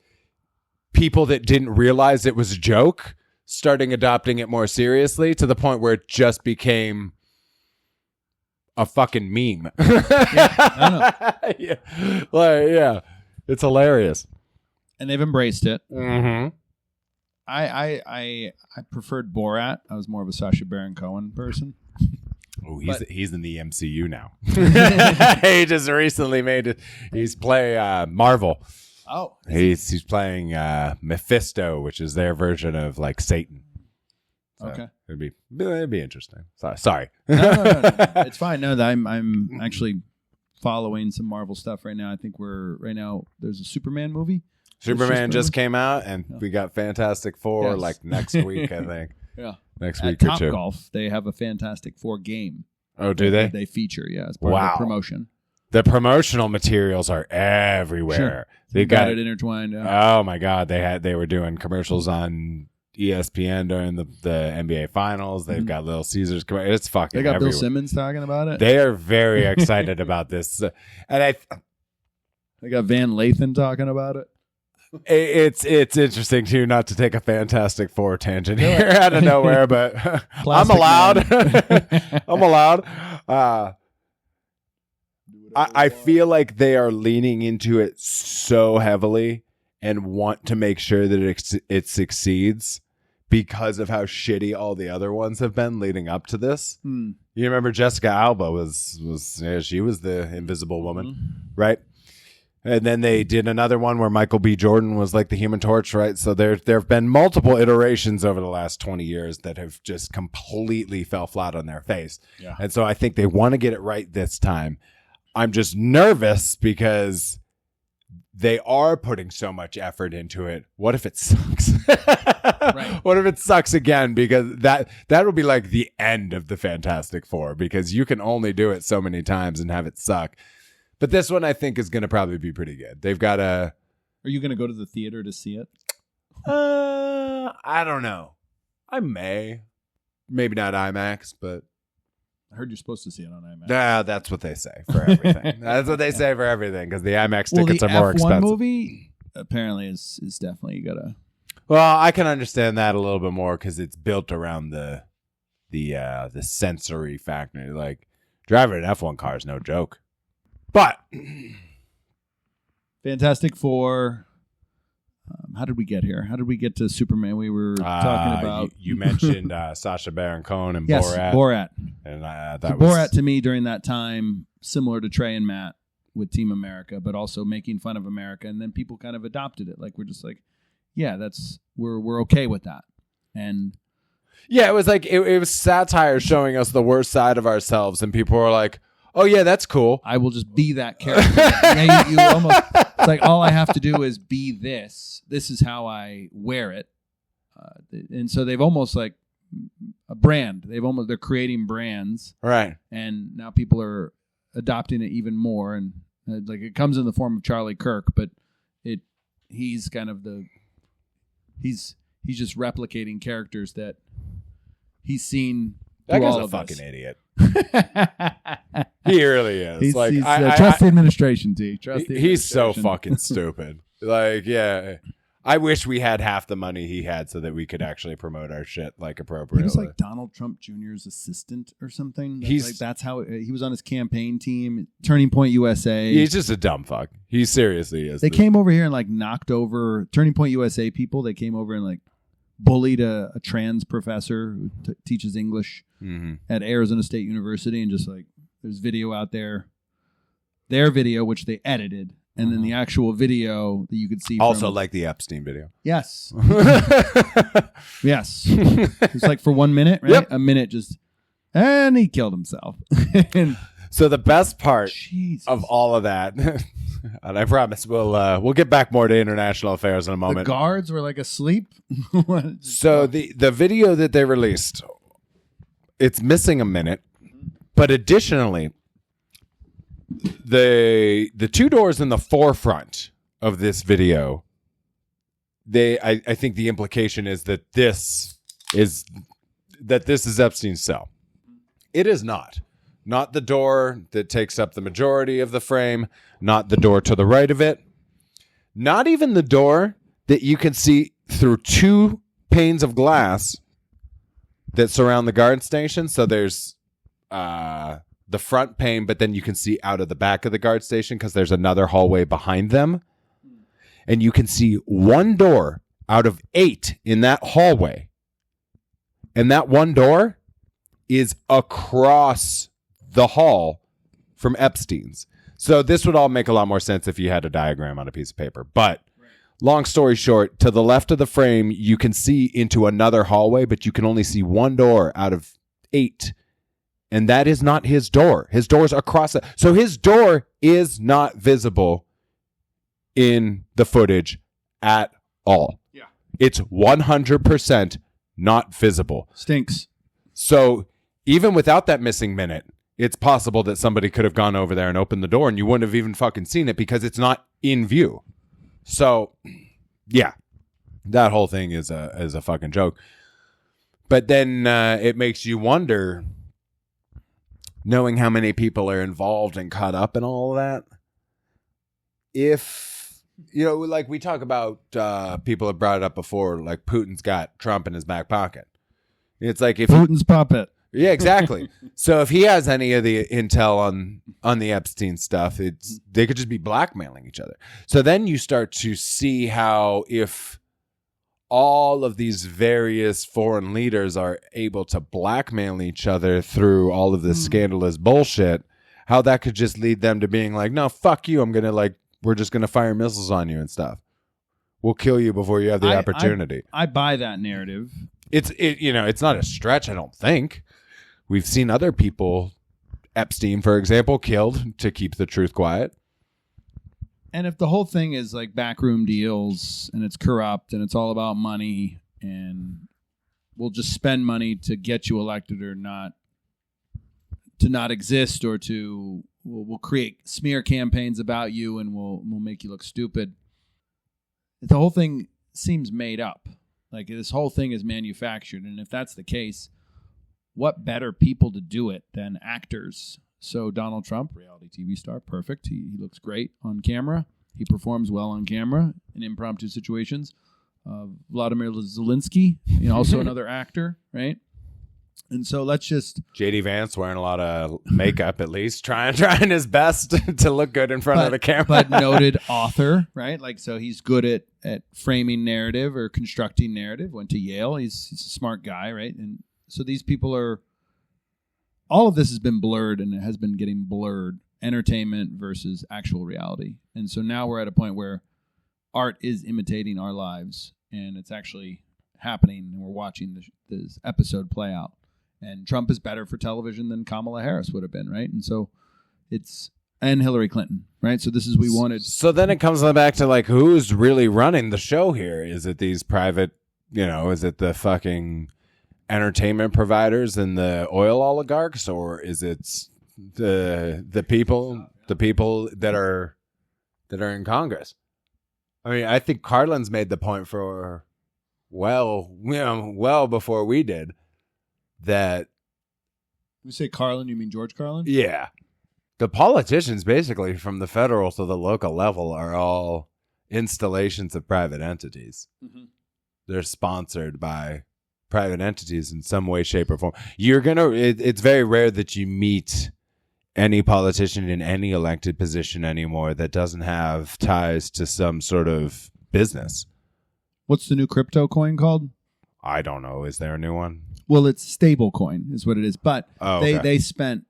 people that didn't realize it was a joke starting adopting it more seriously, to the point where it just became a fucking meme. Yeah, it's hilarious. And they've embraced it. Mm-hmm. I preferred Borat. I was more of a Sacha Baron Cohen person. Oh, he's in the MCU now. He just recently made it. He's playing Marvel. Oh, he's playing Mephisto, which is their version of like Satan. So okay, it'd be interesting. Sorry. No. It's fine. No, I'm actually following some Marvel stuff right now. I think there's a Superman movie. Superman just came out, and we got Fantastic Four like next week, I think. Yeah. Next week or two. At Topgolf, they have a Fantastic Four game. Oh, do they? They feature, as part of the promotion. The promotional materials are everywhere. Sure. They got it intertwined. Yeah. Oh my God. They were doing commercials on ESPN during the NBA Finals. They've got Little Caesars. It's fucking They got everywhere. Bill Simmons talking about it. They are very excited about this. And they got Van Lathan talking about it. It's interesting too, not to take a Fantastic Four tangent here out of nowhere, but I'm allowed. I'm allowed. I feel like they are leaning into it so heavily and want to make sure that it succeeds because of how shitty all the other ones have been leading up to this. You remember Jessica Alba she was the Invisible Woman, right? And then they did another one where Michael B. Jordan was like the Human Torch, right? So there have been multiple iterations over the last 20 years that have just completely fell flat on their face. Yeah. And so I think they want to get it right this time. I'm just nervous because they are putting so much effort into it. What if it sucks? Right. What if it sucks again? Because that will be like the end of the Fantastic Four, because you can only do it so many times and have it suck. But this one I think is going to probably be pretty good. They've got a... Are you going to go to the theater to see it? I don't know. I may. Maybe not IMAX, but... I heard you're supposed to see it on IMAX. Yeah, that's what they say for everything. That's what they say for everything, because the IMAX tickets are more expensive. The F1 movie apparently is definitely you gotta. Well, I can understand that a little bit more because it's built around the sensory factor. Like driving an F1 car is no joke. But Fantastic Four. How did we get here? How did we get to Superman? We were talking about... You mentioned Sacha Baron Cohen and yes, Borat. Borat. And Borat, to me, during that time, similar to Trey and Matt with Team America, but also making fun of America. And then people kind of adopted it. Like, we're just like, yeah, we're okay with that. And... Yeah, it was like, it was satire showing us the worst side of ourselves. And people were like, oh, yeah, that's cool. I will just be that character. Yeah, you almost... It's like, all I have to do is be this. This is how I wear it. And so they've almost like a brand. They're creating brands. Right. And now people are adopting it even more. And like it comes in the form of Charlie Kirk, but he's kind of he's just replicating characters that he's seen. That guy's a fucking idiot. He really is. He's trust the administration, T. He's so fucking stupid. Like, yeah, I wish we had half the money he had so that we could actually promote our shit like appropriately. He was like Donald Trump Jr.'s assistant or something. That's how he was on his campaign team. Turning Point USA. He's just a dumb fuck. He seriously is. They came over here and like knocked over Turning Point USA people. They came over and like bullied a trans professor who teaches English at Arizona State University, and just like there's video out there, their video which they edited, and then the actual video that you could see. Also, like the Epstein video. Yes, yes. It's like for 1 minute, right? Yep. A minute, just and he killed himself. And, so the best part of all of that. And I promise we'll get back more to international affairs in a moment. The guards were like asleep. So the video that they released, it's missing a minute, but additionally, the two doors in the forefront of this video, I think the implication is that this is Epstein's cell. It is not. Not the door that takes up the majority of the frame, not the door to the right of it, not even the door that you can see through two panes of glass that surround the guard station. So there's the front pane, but then you can see out of the back of the guard station because there's another hallway behind them. And you can see one door out of 8 in that hallway. And that one door is across the hall from Epstein's. So this would all make a lot more sense if you had a diagram on a piece of paper. But long story short, to the left of the frame, you can see into another hallway, but you can only see one door out of 8. And that is not his door. His door's across it. So his door is not visible in the footage at all. Yeah. It's 100% not visible. Stinks. So even without that missing minute, it's possible that somebody could have gone over there and opened the door and you wouldn't have even fucking seen it because it's not in view. So, yeah, that whole thing is a fucking joke. But then it makes you wonder, knowing how many people are involved and caught up in all of that, if like we talk about, people have brought it up before, like Putin's got Trump in his back pocket. It's like if Putin's puppet. Yeah, exactly. So if he has any of the intel on the Epstein stuff, they could just be blackmailing each other. So then you start to see how if all of these various foreign leaders are able to blackmail each other through all of this scandalous bullshit, how that could just lead them to being like, no, fuck you. We're just going to fire missiles on you and stuff. We'll kill you before you have the opportunity. I buy that narrative. It's not a stretch, I don't think. We've seen other people, Epstein, for example, killed to keep the truth quiet. And if the whole thing is like backroom deals and it's corrupt and it's all about money and we'll just spend money to get you elected or not, to not exist, or we'll create smear campaigns about you and we'll make you look stupid. The whole thing seems made up. Like this whole thing is manufactured. And if that's the case, what better people to do it than actors? So Donald Trump, reality TV star, perfect. He looks great on camera. He performs well on camera in impromptu situations. Vladimir Zelensky, also another actor, right? And so let's just... J.D. Vance wearing a lot of makeup, at least, trying his best to look good in front of the camera. But noted author, right? Like, so he's good at framing narrative or constructing narrative. Went to Yale. He's a smart guy, right? And so these people all of this has been blurred, and it has been getting blurred. Entertainment versus actual reality. And so now we're at a point where art is imitating our lives, and it's actually happening, and we're watching this episode play out. And Trump is better for television than Kamala Harris would have been, right? And so and Hillary Clinton, right? So this is we wanted. So then it comes back to like, who's really running the show here? Is it these private, is it the fucking entertainment providers and the oil oligarchs, or is it the people that are in Congress? I mean, I think Carlin's made the point for well before we did that. You say Carlin, you mean George Carlin? Yeah. The politicians, basically from the federal to the local level, are all installations of private entities. Mm-hmm. They're sponsored by private entities in some way, shape, or form. It's very rare that you meet any politician in any elected position anymore that doesn't have ties to some sort of business. What's the new crypto coin called? I don't know. Is there a new one? Well, it's stable coin is what it is. But okay. They spent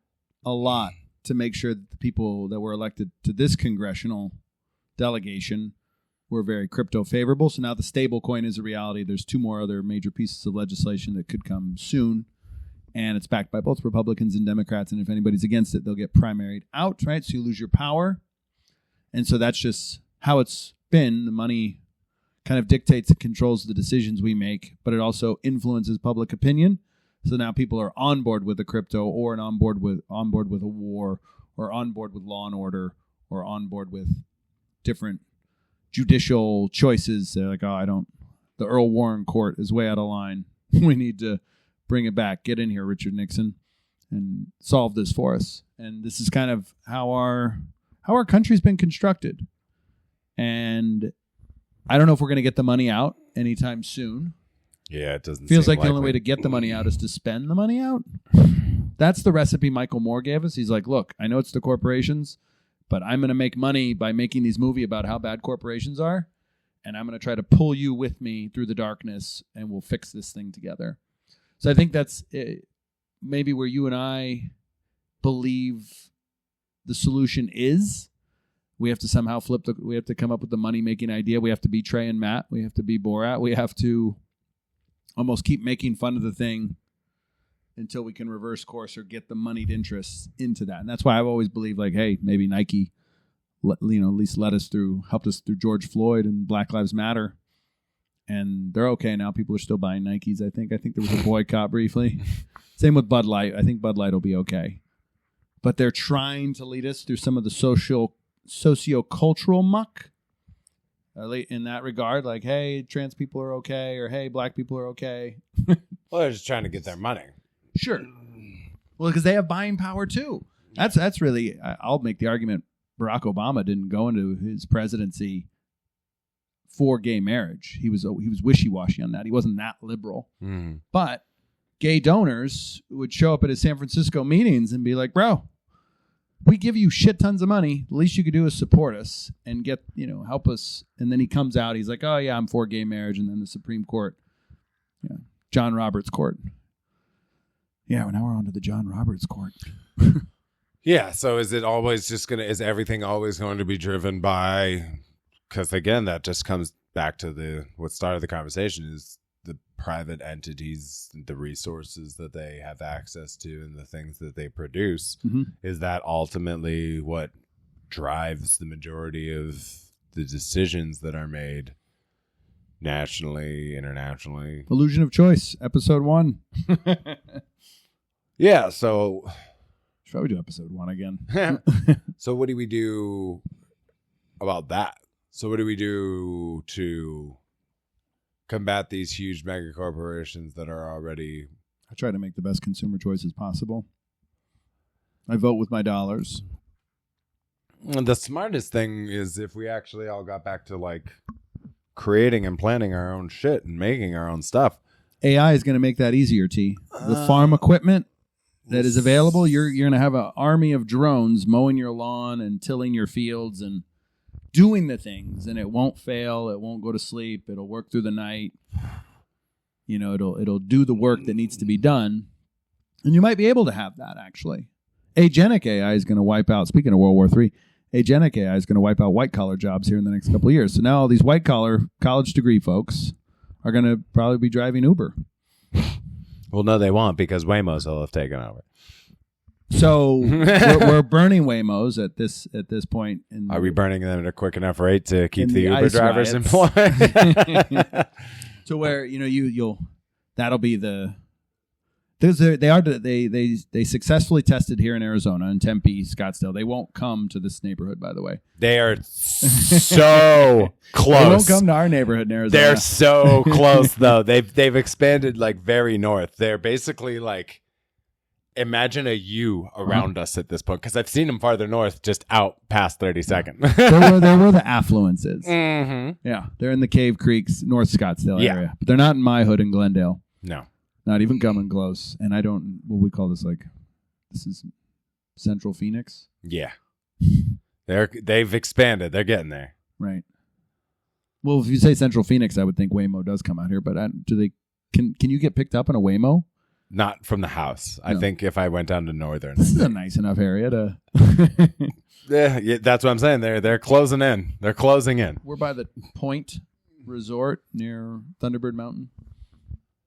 a lot to make sure that the people that were elected to this congressional delegation were very crypto favorable. So now the stable coin is a reality. There's 2 more other major pieces of legislation that could come soon. And it's backed by both Republicans and Democrats. And if anybody's against it, they'll get primaried out, right? So you lose your power. And so that's just how it's been. The money kind of dictates and controls the decisions we make, but it also influences public opinion. So now people are on board with the crypto, or on board with a war, or on board with law and order, or on board with different judicial choices. They're like, the Earl Warren court is way out of line. We need to bring it back. Get in here, Richard Nixon, and solve this for us. And this is kind of how our country's been constructed. And I don't know if we're going to get the money out anytime soon. Yeah, it doesn't Feels seem like the likely. only way to get the money out is to spend the money out. That's the recipe Michael Moore gave us. He's like, look, I know it's the corporations, but I'm going to make money by making these movies about how bad corporations are, and I'm going to try to pull you with me through the darkness, and we'll fix this thing together. So I think that's maybe where you and I believe the solution is. We have to somehow we have to come up with the money-making idea. We have to be Trey and Matt. We have to be Borat. We have to almost keep making fun of the thing until we can reverse course or get the moneyed interests into that. And that's why I've always believed, like, hey, maybe Nike, at least helped us through George Floyd and Black Lives Matter. And they're okay now. People are still buying Nikes, I think. I think there was a boycott briefly. Same with Bud Light. I think Bud Light will be okay. But they're trying to lead us through some of the socio-cultural muck. In that regard, like, hey, trans people are okay, or hey, black people are okay. Well, they're just trying to get their money. Sure. Well, because they have buying power too. That's really, I'll make the argument Barack Obama didn't go into his presidency for gay marriage. He was wishy-washy on that. He wasn't that liberal. Mm. But gay donors would show up at his San Francisco meetings and be like, bro, we give you shit tons of money. The least you could do is support us and get, help us. And then he comes out. He's like, oh, yeah, I'm for gay marriage. And then the Supreme Court, John Roberts Court. Yeah, well, now we're on to the John Roberts Court. Yeah, so is everything always going to be driven by, because again, that just comes back to what started the conversation is the private entities, the resources that they have access to and the things that they produce. Mm-hmm. Is that ultimately what drives the majority of the decisions that are made nationally, internationally? Illusion of Choice, episode 1. Yeah, so... Should probably do episode 1 again. So what do we do about that? So what do we do to combat these huge mega corporations that are already... I try to make the best consumer choices possible. I vote with my dollars. The smartest thing is if we actually all got back to creating and planning our own shit and making our own stuff. AI is going to make that easier, T. The farm equipment that is available, you're going to have an army of drones mowing your lawn and tilling your fields and doing the things, and it won't fail. It won't go to sleep. It'll work through the night. It'll do the work that needs to be done, and you might be able to have that actually. Agenic AI is going to wipe out. Speaking of World War III, Agenic AI is going to wipe out white collar jobs here in the next couple of years. So now all these white collar college degree folks are going to probably be driving Uber. Well, no, they won't because Waymos will have taken over. So we're burning Waymos at this point. Are we burning them at a quick enough rate to keep the Uber drivers employed? To where you'll that'll be the. They successfully tested here in Arizona in Tempe, Scottsdale. They won't come to this neighborhood, by the way. They are so close. They won't come to our neighborhood in Arizona. They're so close, though. They've expanded very north. They're basically imagine a U around us at this point, because I've seen them farther north, just out past 32nd. They're where the affluence is. Mm-hmm. Yeah, they're in the Cave Creeks, North Scottsdale area, but they're not in my hood in Glendale. No. Not even coming close. And I don't, what we call this, this is Central Phoenix? Yeah. They've expanded. They're getting there. Right. Well, if you say Central Phoenix, I would think Waymo does come out here, but can you get picked up in a Waymo? Not from the house. No. I think if I went down to Northern. This is a nice enough area to... Yeah, that's what I'm saying. They're closing in. They're closing in. We're by the Point Resort near Thunderbird Mountain.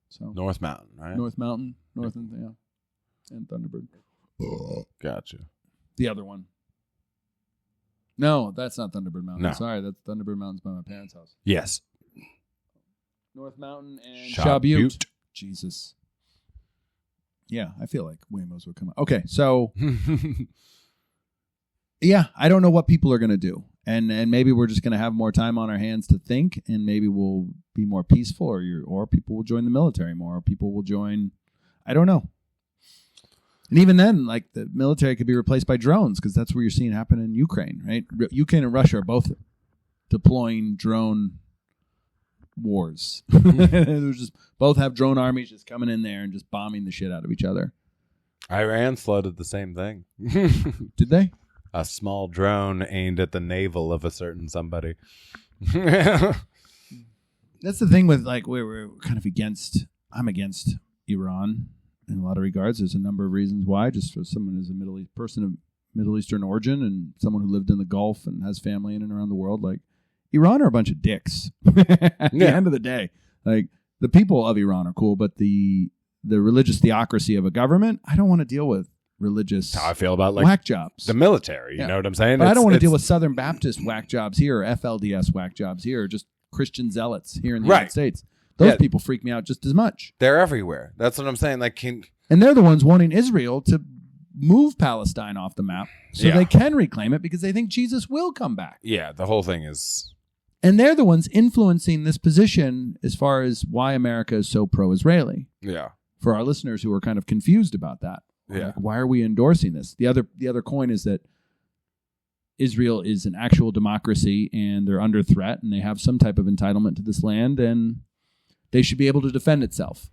So North Mountain, right? North Mountain, and Thunderbird. Gotcha. The other one. No, that's not Thunderbird Mountain. No. Sorry, that's Thunderbird Mountain's by my parents' house. Yes. North Mountain and Shaw Butte. Jesus. Yeah, I feel like Waymos would come out. Okay, so yeah, I don't know what people are going to do. And maybe we're just going to have more time on our hands to think, and maybe we'll be more peaceful, or people will join the military more, or people will join, I don't know. And even then, the military could be replaced by drones, because that's what you're seeing happen in Ukraine, right? Ukraine and Russia are both deploying drone wars. Just both have drone armies just coming in there and just bombing the shit out of each other. Iran floated the same thing. Did they? A small drone aimed at the navel of a certain somebody. That's the thing with we're kind of against. I'm against Iran in a lot of regards. There's a number of reasons why. Just for someone who's a person of Middle Eastern origin and someone who lived in the Gulf and has family in and around the world, Iran are a bunch of dicks. At the end of the day, the people of Iran are cool, but the religious theocracy of a government, I don't want to deal with. Religious. How I feel about whack jobs. The military. You know what I'm saying? But I don't want to deal with Southern Baptist whack jobs here, or FLDS whack jobs here, or just Christian zealots here in the United States. Those people freak me out just as much. They're everywhere. That's what I'm saying. And they're the ones wanting Israel to move Palestine off the map so they can reclaim it because they think Jesus will come back. Yeah, the whole thing is. And they're the ones influencing this position as far as why America is so pro-Israeli. Yeah. For our listeners who are kind of confused about that. Yeah. Why are we endorsing this? The other coin is that Israel is an actual democracy and they're under threat and they have some type of entitlement to this land and they should be able to defend itself.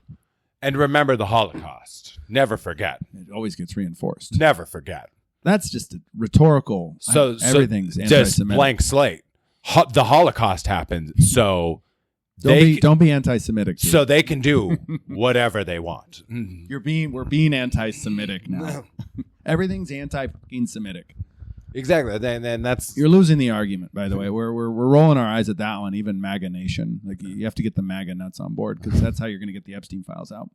And remember the Holocaust. Never forget. It always gets reinforced. Never forget. That's just a rhetorical. Everything's anti-Semitic. Just blank slate. The Holocaust happened, so don't be anti-Semitic. Dude. So they can do whatever they want. We're being anti-Semitic now. Everything's anti-Semitic. Exactly, and that's you're losing the argument. By the way, we're rolling our eyes at that one. Even MAGA Nation, like you have to get the MAGA nuts on board because that's how you're going to get the Epstein files out.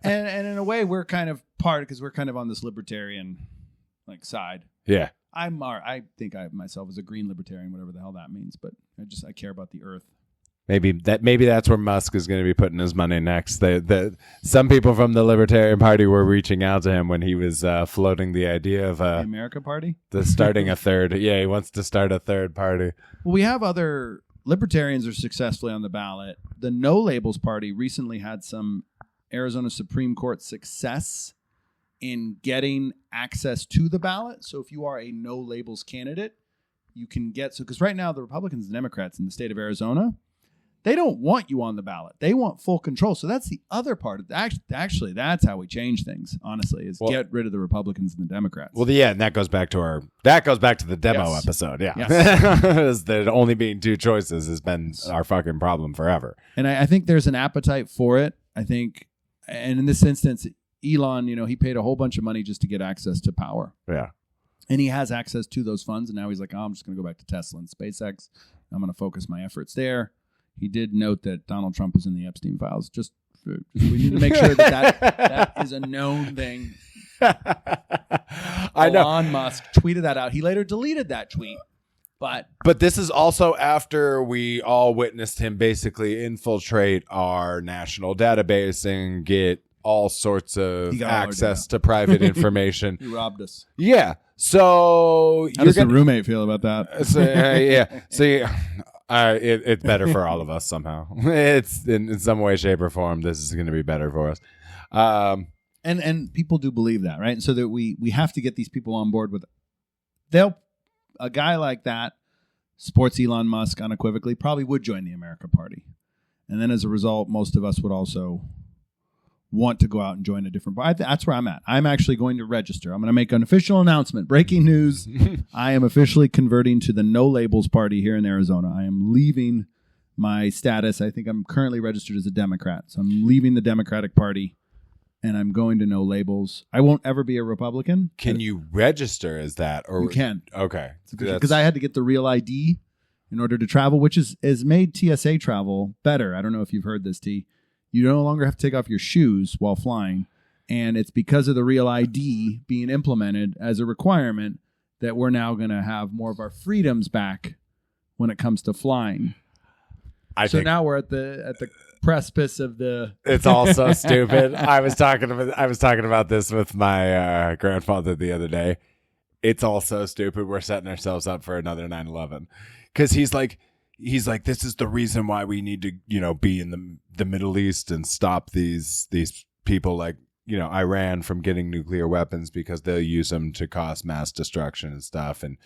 and in a way, we're kind of because we're kind of on this libertarian side. Yeah, I think I myself as a green libertarian, whatever the hell that means. But I care about the earth. Maybe that's where Musk is going to be putting his money next. Some people from the Libertarian Party were reaching out to him when he was floating the idea of the America Party, starting a third. Yeah, he wants to start a third party. Well, we have other libertarians are successfully on the ballot. The No Labels Party recently had some Arizona Supreme Court success in getting access to the ballot. So if you are a No Labels candidate, you can get because right now the Republicans and Democrats in the state of Arizona. They don't want you on the ballot. They want full control. So that's the other part. Actually, that's how we change things. Honestly, is get rid of the Republicans and the Democrats. Well, yeah, and that goes back to the demo episode. Yeah, yes. There only being two choices has been our fucking problem forever. And I think there's an appetite for it. I think, and in this instance, Elon, he paid a whole bunch of money just to get access to power. Yeah, and he has access to those funds. And now he's like, I'm just going to go back to Tesla and SpaceX. I'm going to focus my efforts there. He did note that Donald Trump was in the Epstein files. We need to make sure that is a known thing. I know. Elon Musk tweeted that out. He later deleted that tweet. But this is also after we all witnessed him basically infiltrate our national database and get all sorts of access to private information. He robbed us. Yeah. So how does the roommate feel about that? So, yeah. See. It's better for all of us somehow. It's in some way, shape, or form. This is going to be better for us. And people do believe that, right? And so that we have to get these people on board with. A guy like that, sports Elon Musk unequivocally, probably would join the America Party, and then as a result, most of us would also want to go out and join a different party. That's where I'm at. I'm actually going to register. I'm going to make an official announcement. Breaking news. I am officially converting to the No Labels Party here in Arizona. I am leaving my status. I think I'm currently registered as a Democrat. So I'm leaving the Democratic Party and I'm going to No Labels. I won't ever be a Republican. Can you register as that? Or you can. Okay. Because I had to get the real ID in order to travel, which has made TSA travel better. I don't know if you've heard this, T. You no longer have to take off your shoes while flying. And it's because of the real ID being implemented as a requirement that we're now going to have more of our freedoms back when it comes to flying. Now we're at the precipice of the. It's all so stupid. I was talking about this with my grandfather the other day. It's all so stupid. We're setting ourselves up for another 9/11 because he's like, this is the reason why we need to, be in the Middle East and stop these people like, Iran from getting nuclear weapons because they'll use them to cause mass destruction and stuff. And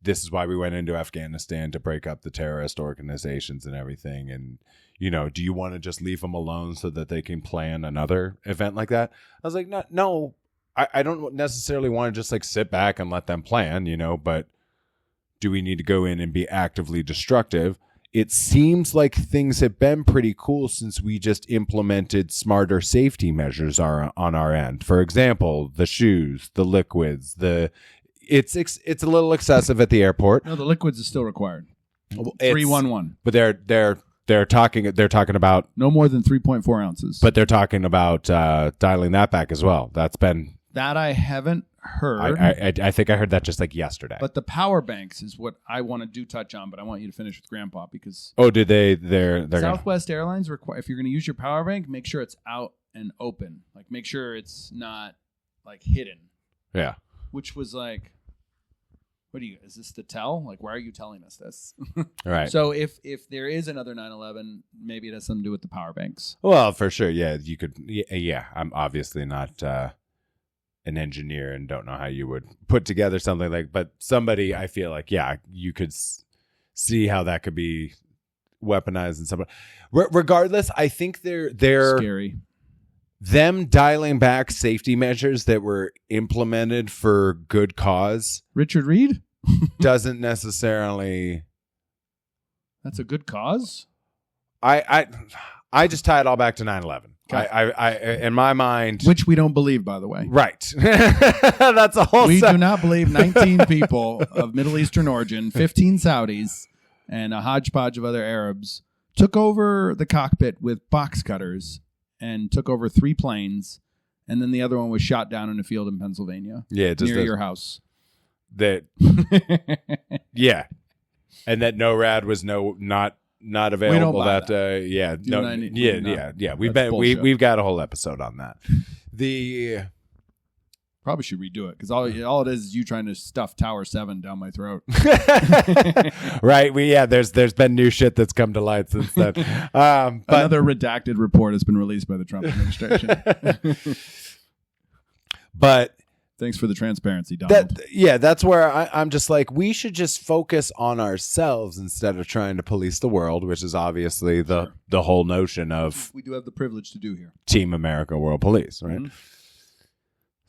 this is why we went into Afghanistan to break up the terrorist organizations and everything. And, do you want to just leave them alone so that they can plan another event like that? I was like, no, I don't necessarily want to just sit back and let them plan, but do we need to go in and be actively destructive? It seems like things have been pretty cool since we just implemented smarter safety measures on our end. For example, the shoes, the liquids, it's a little excessive at the airport. No, the liquids is still required. 311. But they're talking about no more than 3.4 ounces. But they're talking about dialing that back as well. That I haven't heard. I think I heard that just yesterday. But the power banks is what I want to touch on, but I want you to finish with Grandpa because did they're Southwest Airlines require, if you're going to use your power bank, make sure it's out and open. Make sure it's not hidden. Yeah. Which was is this to tell? Why are you telling us this? Right. So if there is another 9/11, maybe it has something to do with the power banks. Well, for sure. Yeah, you could. Yeah, I'm obviously not an engineer and don't know how you would put together something like, but somebody, I feel like, yeah, you could see how that could be weaponized and something. Regardless, I think they're scary. Them dialing back safety measures that were implemented for good cause. Richard Reed doesn't necessarily. That's a good cause. I just tie it all back to 9/11. Okay. I in my mind, which we don't believe, by the way. Right. That's a whole. We do not believe 19 people of Middle Eastern origin, 15 Saudis, and a hodgepodge of other Arabs took over the cockpit with box cutters and took over 3 planes, and then the other one was shot down in a field in Pennsylvania. Yeah, just near your house. That. Yeah, and that NORAD was not available that day. Yeah, yeah. We've got a whole episode on that. Probably should redo it because all it is you trying to stuff Tower 7 down my throat. Right. There's been new shit that's come to light since then. But another redacted report has been released by the Trump administration. But thanks for the transparency, Donald. That's where I'm just like, we should just focus on ourselves instead of trying to police the world, which is obviously the whole notion of we do have the privilege to do here. Team America World Police, right? Mm-hmm.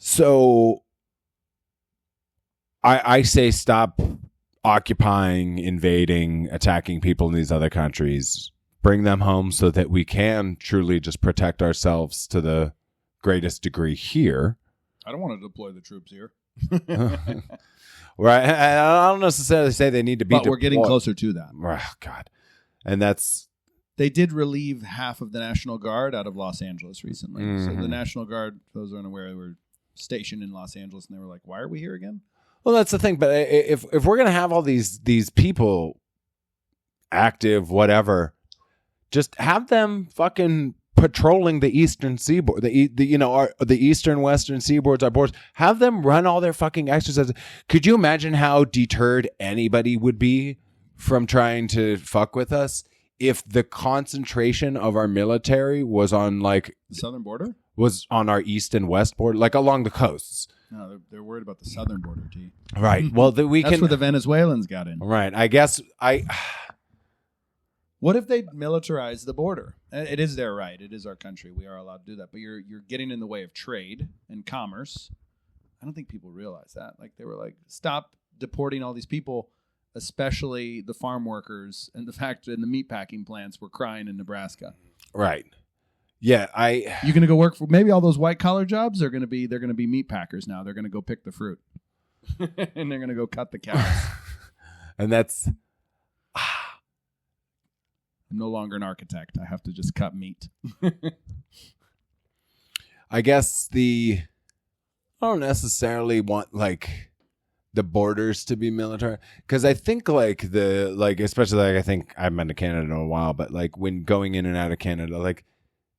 So I say stop occupying, invading, attacking people in these other countries. Bring them home so that we can truly just protect ourselves to the greatest degree here. I don't want to deploy the troops here. Right. I don't necessarily say they need to be but we're getting closer to that. Oh, God. And that's... They did relieve half of the National Guard out of Los Angeles recently. Mm-hmm. So the National Guard, those who are unaware, were stationed in Los Angeles, and they were like, why are we here again? Well, that's the thing. But if we're going to have all these people active, whatever, just have them fucking patrolling the eastern seaboard, the eastern western seaboards, our borders. Have them run all their fucking exercises. Could you imagine how deterred anybody would be from trying to fuck with us if the concentration of our military was on like the southern border? Was on our east and west border, like along the coasts. No, they're worried about the southern border, T. Right. Well, That's where the Venezuelans got in. Right. I guess What if they militarize the border? It is their right. It is our country. We are allowed to do that. But you're getting in the way of trade and commerce. I don't think people realize that. Like they were like, stop deporting all these people, especially the farm workers, and the fact that in the meatpacking plants were crying in Nebraska. Right. Yeah, you're gonna go work for maybe all those white collar jobs. They're gonna be meat packers now. They're gonna go pick the fruit, and they're gonna go cut the cows. And that's I'm no longer an architect. I have to just cut meat. I guess I don't necessarily want like the borders to be military because I think especially I think I haven't been to Canada in a while, but like when going in and out of Canada, like.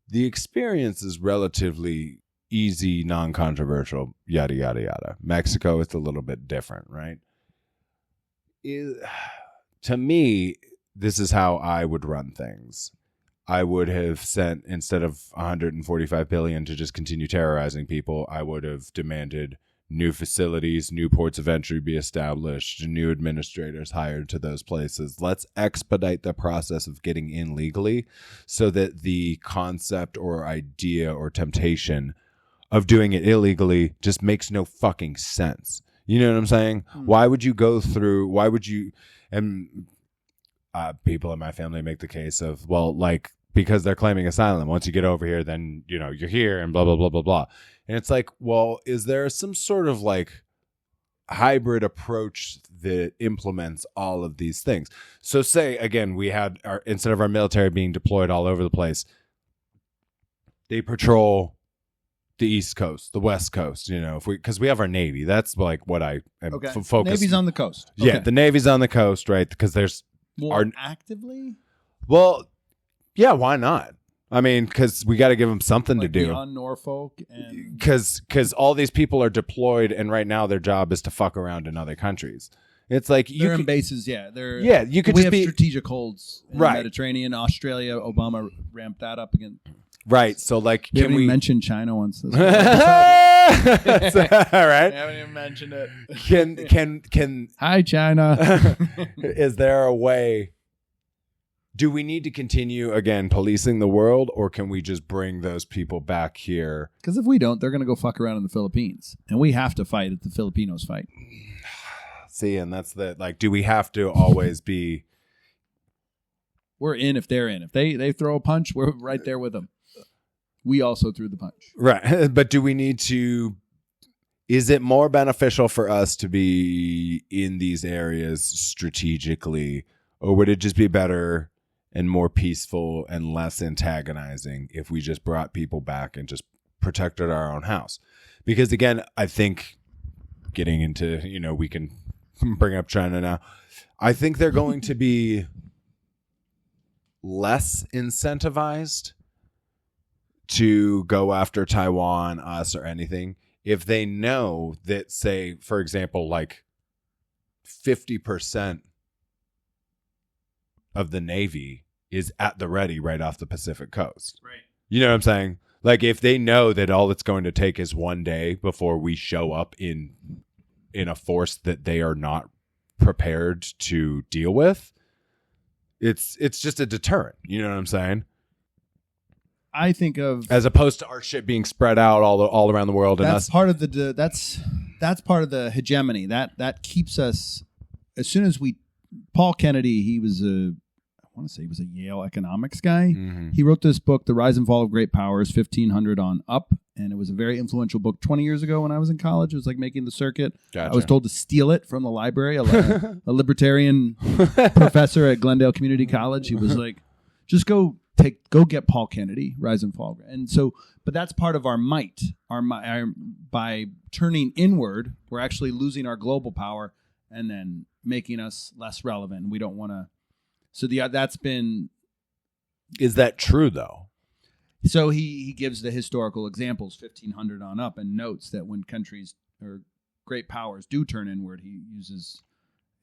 The experience is relatively easy, non-controversial, yada, yada, yada. Mexico is a little bit different, right? To me, this is how I would run things. I would have sent, instead of $145 billion to just continue terrorizing people, I would have demanded new facilities, new ports of entry be established, new administrators hired to those places. Let's expedite the process of getting in legally so that the concept or idea or temptation of doing it illegally just makes no fucking sense. You know what I'm saying? Mm. Why would you and people in my family make the case of, well, like, because they're claiming asylum. Once you get over here, then, you're here and blah, blah, blah, blah, blah. And it's like, well, is there some sort of like hybrid approach that implements all of these things? So say, again, we had instead of our military being deployed all over the place, they patrol the East Coast, the West Coast, because we have our Navy. That's like what I am focused. Navy's on the coast. Yeah, the Navy's on the coast, right? Because there's actively? Well, yeah, why not? I mean, because we got to give them something to do. Beyond Norfolk, because all these people are deployed, and right now their job is to fuck around in other countries. It's like they're in bases, yeah. You could. We have strategic holds in the Mediterranean, Australia. Obama ramped that up again. Right. So, like, we haven't mentioned China once. All right. I haven't even mentioned it. Can Hi, China. is there a way? Do we need to continue again policing the world, or can we just bring those people back here? Because if we don't, they're going to go fuck around in the Philippines, and we have to fight if the Filipinos fight. See, and that's the like. Do we have to always be? We're in if they're in. If they throw a punch, we're right there with them. We also threw the punch. Right. But do we need to? Is it more beneficial for us to be in these areas strategically, or would it just be better and more peaceful and less antagonizing if we just brought people back and just protected our own house? Because again, I think getting into, we can bring up China now. I think they're going to be less incentivized to go after Taiwan, us, or anything if they know that, say, for example, like 50% of the Navy is at the ready right off the Pacific coast. Right. You know what I'm saying? Like if they know that all it's going to take is one day before we show up in a force that they are not prepared to deal with, it's just a deterrent. You know what I'm saying? I think of as opposed to our shit being spread out all around the world. That's and us. part of the that's part of the hegemony that keeps us. As soon as Paul Kennedy, he was I want to say he was a Yale economics guy. Mm-hmm. He wrote this book, The Rise and Fall of Great Powers, 1500 on up. And it was a very influential book 20 years ago when I was in college. It was like making the circuit. Gotcha. I was told to steal it from the library. A libertarian professor at Glendale Community College. He was like, just go get Paul Kennedy, Rise and Fall. And so, but that's part of our might. By turning inward, we're actually losing our global power and then making us less relevant. We don't want to. So that's been. Is that true though? So he gives the historical examples, 1500 on up, and notes that when countries or great powers do turn inward, he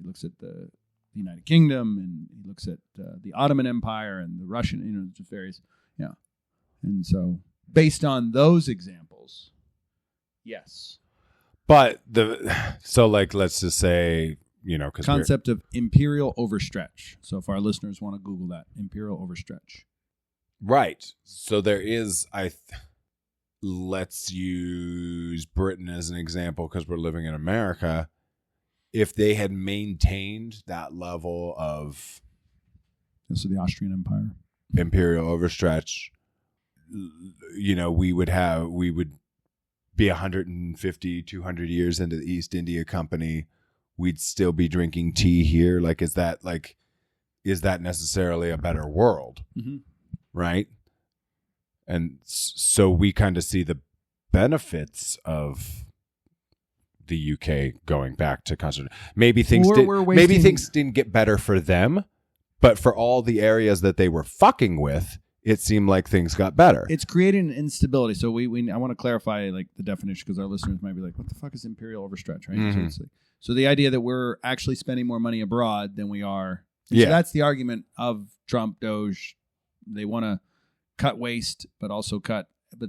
looks at the United Kingdom and he looks at the Ottoman Empire and the Russian, just various, yeah. And so based on those examples, yes. But let's just say, because concept of imperial overstretch. So if our listeners want to Google that, imperial overstretch. Right. So there is, let's use Britain as an example because we're living in America. If they had maintained that level of so the Austrian Empire, imperial overstretch, we would be 150, 200 years into the East India Company. We'd still be drinking tea here. Like, is that necessarily a better world? Mm-hmm. Right. And so we kind of see the benefits of the UK going back to constitution. Maybe things didn't get better for them, but for all the areas that they were fucking with, it seemed like things got better. It's creating an instability. So I want to clarify like the definition because our listeners might be like, what the fuck is imperial overstretch, right? Mm-hmm. So the idea that we're actually spending more money abroad than we are. Yeah. So that's the argument of Trump, Doge. They want to cut waste, but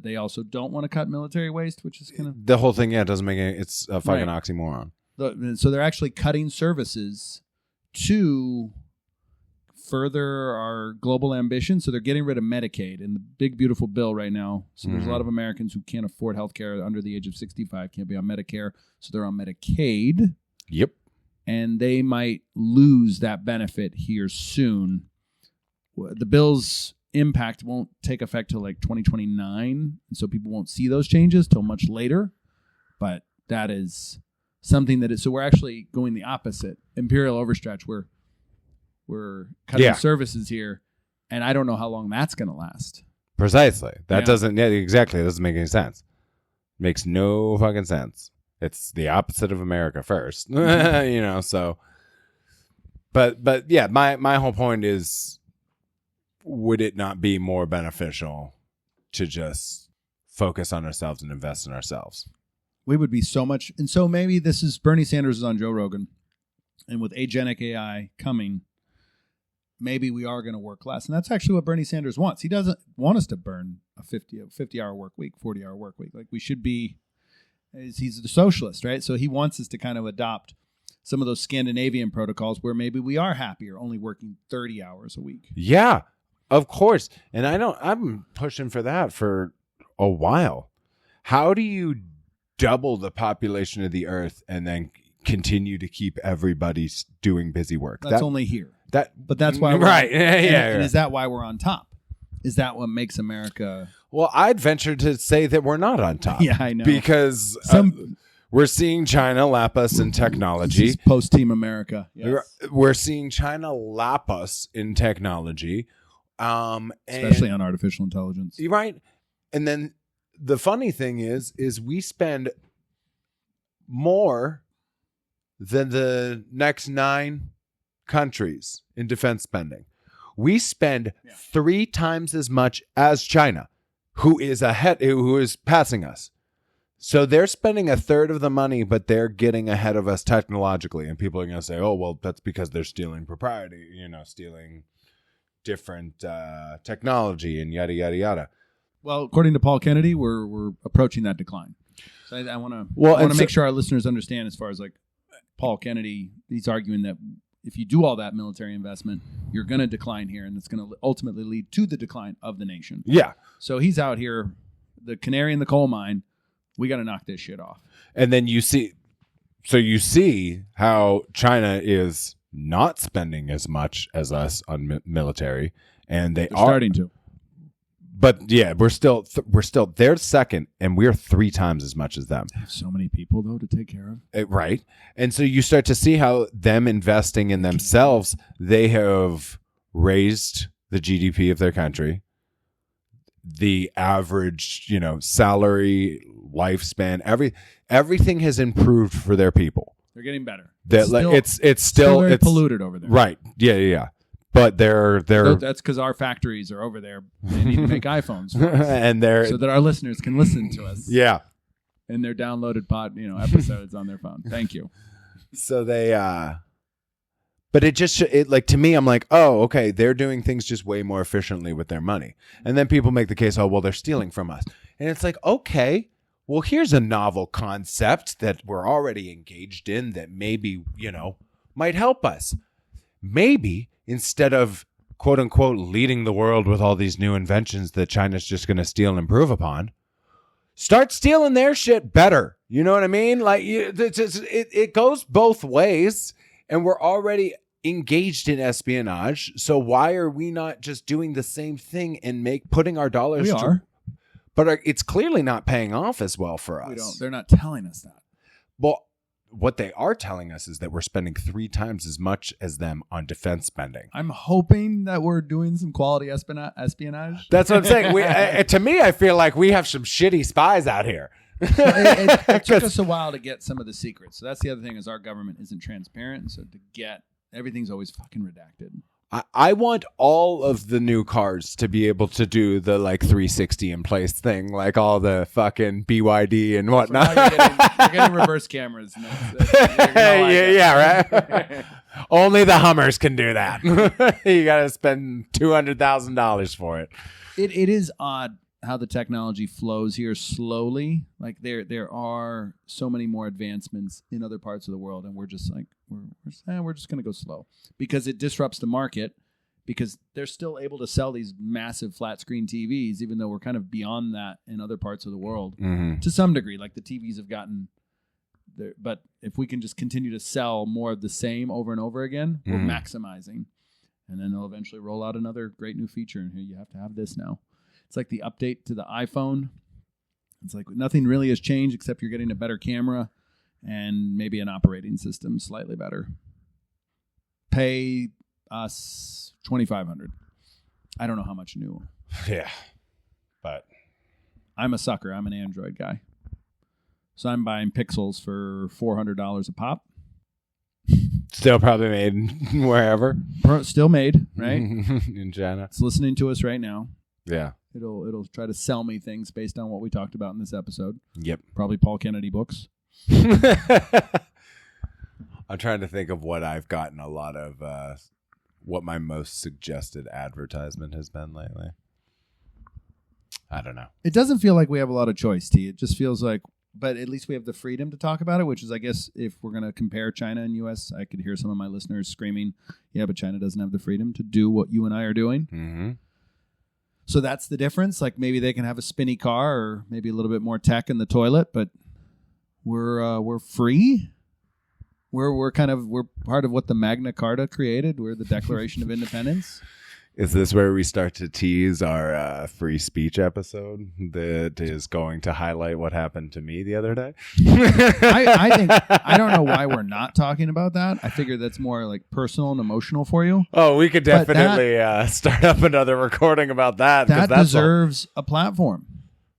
they also don't want to cut military waste, which is kind of the whole thing. Yeah, it doesn't make any. It's a fucking oxymoron. So they're actually cutting services to further our global ambition. So they're getting rid of Medicaid in the big beautiful bill right now. So there's a lot of Americans who can't afford health care under the age of 65, can't be on Medicare, so they're on Medicaid. Yep, and they might lose that benefit here soon. The bill's impact won't take effect till like 2029, and so people won't see those changes till much later. But that is something that is. So we're actually going the opposite. Imperial overstretch. We're cutting services here, and I don't know how long that's going to last. Precisely. That doesn't. Yeah, exactly. It doesn't make any sense. Makes no fucking sense. It's the opposite of America first. So. But yeah, my whole point is. Would it not be more beneficial to just focus on ourselves and invest in ourselves? We would be so much. And so maybe this is Bernie Sanders is on Joe Rogan. And with agenic AI coming, maybe we are going to work less. And that's actually what Bernie Sanders wants. He doesn't want us to burn a 50-hour work week, 40-hour work week. Like we should be. he's the socialist, right? So he wants us to kind of adopt some of those Scandinavian protocols where maybe we are happier only working 30 hours a week. Yeah, of course. And I'm pushing for that for a while. How do you double the population of the earth and then continue to keep everybody doing busy work? That's only here. But that's why we're right. And is that why we're on top? Is that what makes America? Well, I'd venture to say that we're not on top. Yeah, I know. Because we're seeing China lap us in technology. Post-Team America. Yes. We're seeing China lap us in technology. Especially on artificial intelligence. Right. And then the funny thing is we spend more than the next 9 countries in defense spending. We spend 3 times as much as China, who is passing us. So they're spending 1/3 of the money, but they're getting ahead of us technologically. And people are going to say, oh, well, that's because they're stealing propriety, stealing different technology and yada, yada, yada. Well, according to Paul Kennedy, we're approaching that decline. So I want to make sure our listeners understand as far as like Paul Kennedy, he's arguing that if you do all that military investment, you're going to decline here, and it's going to ultimately lead to the decline of the nation. Yeah. So he's out here, the canary in the coal mine. We got to knock this shit off. And then you see how China is not spending as much as us on military, and they're starting to. But yeah, we're still they're second, and we're 3 times as much as them. They have so many people though to take care of. Right, and so you start to see how them investing in themselves, they have raised the GDP of their country, the average salary, lifespan, everything has improved for their people. They're getting better. It's still very polluted over there. Right? Yeah. But they're that's because our factories are over there. They need to make iPhones for us, and they're so that our listeners can listen to us. Yeah, and their downloaded episodes on their phone. Thank you. So they but to me, I'm like, oh, okay, they're doing things just way more efficiently with their money. And then people make the case, oh, well, they're stealing from us. And it's like, okay, well, here's a novel concept that we're already engaged in that maybe might help us. Maybe instead of, quote unquote, leading the world with all these new inventions that China's just going to steal and improve upon, start stealing their shit better. You know what I mean? Like, it goes both ways, and we're already engaged in espionage. So why are we not just doing the same thing and putting our dollars? We are. But it's clearly not paying off as well for us. They're not telling us that. Well, what they are telling us is that we're spending 3 times as much as them on defense spending. I'm hoping that we're doing some quality espionage. That's what I'm saying. To me, I feel like we have some shitty spies out here. It took us a while to get some of the secrets. So that's the other thing is our government isn't transparent. And so to get everything's always fucking redacted. I want all of the new cars to be able to do the 360 in place thing, like all the fucking BYD and whatnot. So you're getting reverse cameras. Right. Only the Hummers can do that. You got to spend $200,000 for it. It is odd how the technology flows here slowly. Like there are so many more advancements in other parts of the world, and we're just like we're just going to go slow because it disrupts the market. Because they're still able to sell these massive flat screen TVs, even though we're kind of beyond that in other parts of the world to some degree. Like the TVs have gotten there, but if we can just continue to sell more of the same over and over again, we're maximizing, and then they'll eventually roll out another great new feature. And here you have to have this now. It's like the update to the iPhone. It's like nothing really has changed except you're getting a better camera and maybe an operating system slightly better. Pay us $2,500. I don't know how much new. Yeah, but I'm a sucker. I'm an Android guy, so I'm buying Pixels for $400 a pop. Still probably made wherever. Still made, right? In China. It's listening to us right now. Yeah. It'll try to sell me things based on what we talked about in this episode. Yep. Probably Paul Kennedy books. I'm trying to think of what I've gotten a lot of, what my most suggested advertisement has been lately. I don't know. It doesn't feel like we have a lot of choice, T. It just feels like but at least we have the freedom to talk about it, which is, I guess, if we're going to compare China and U.S., I could hear some of my listeners screaming, yeah, but China doesn't have the freedom to do what you and I are doing. Mm-hmm. So that's the difference. Like maybe they can have a spinny car or maybe a little bit more tech in the toilet, but we're free. We're part of what the Magna Carta created. We're the Declaration of Independence. Is this where we start to tease our free speech episode that is going to highlight what happened to me the other day? I don't know why we're not talking about that. I figure that's more like personal and emotional for you. Oh, we could definitely start up another recording about that. That deserves a platform.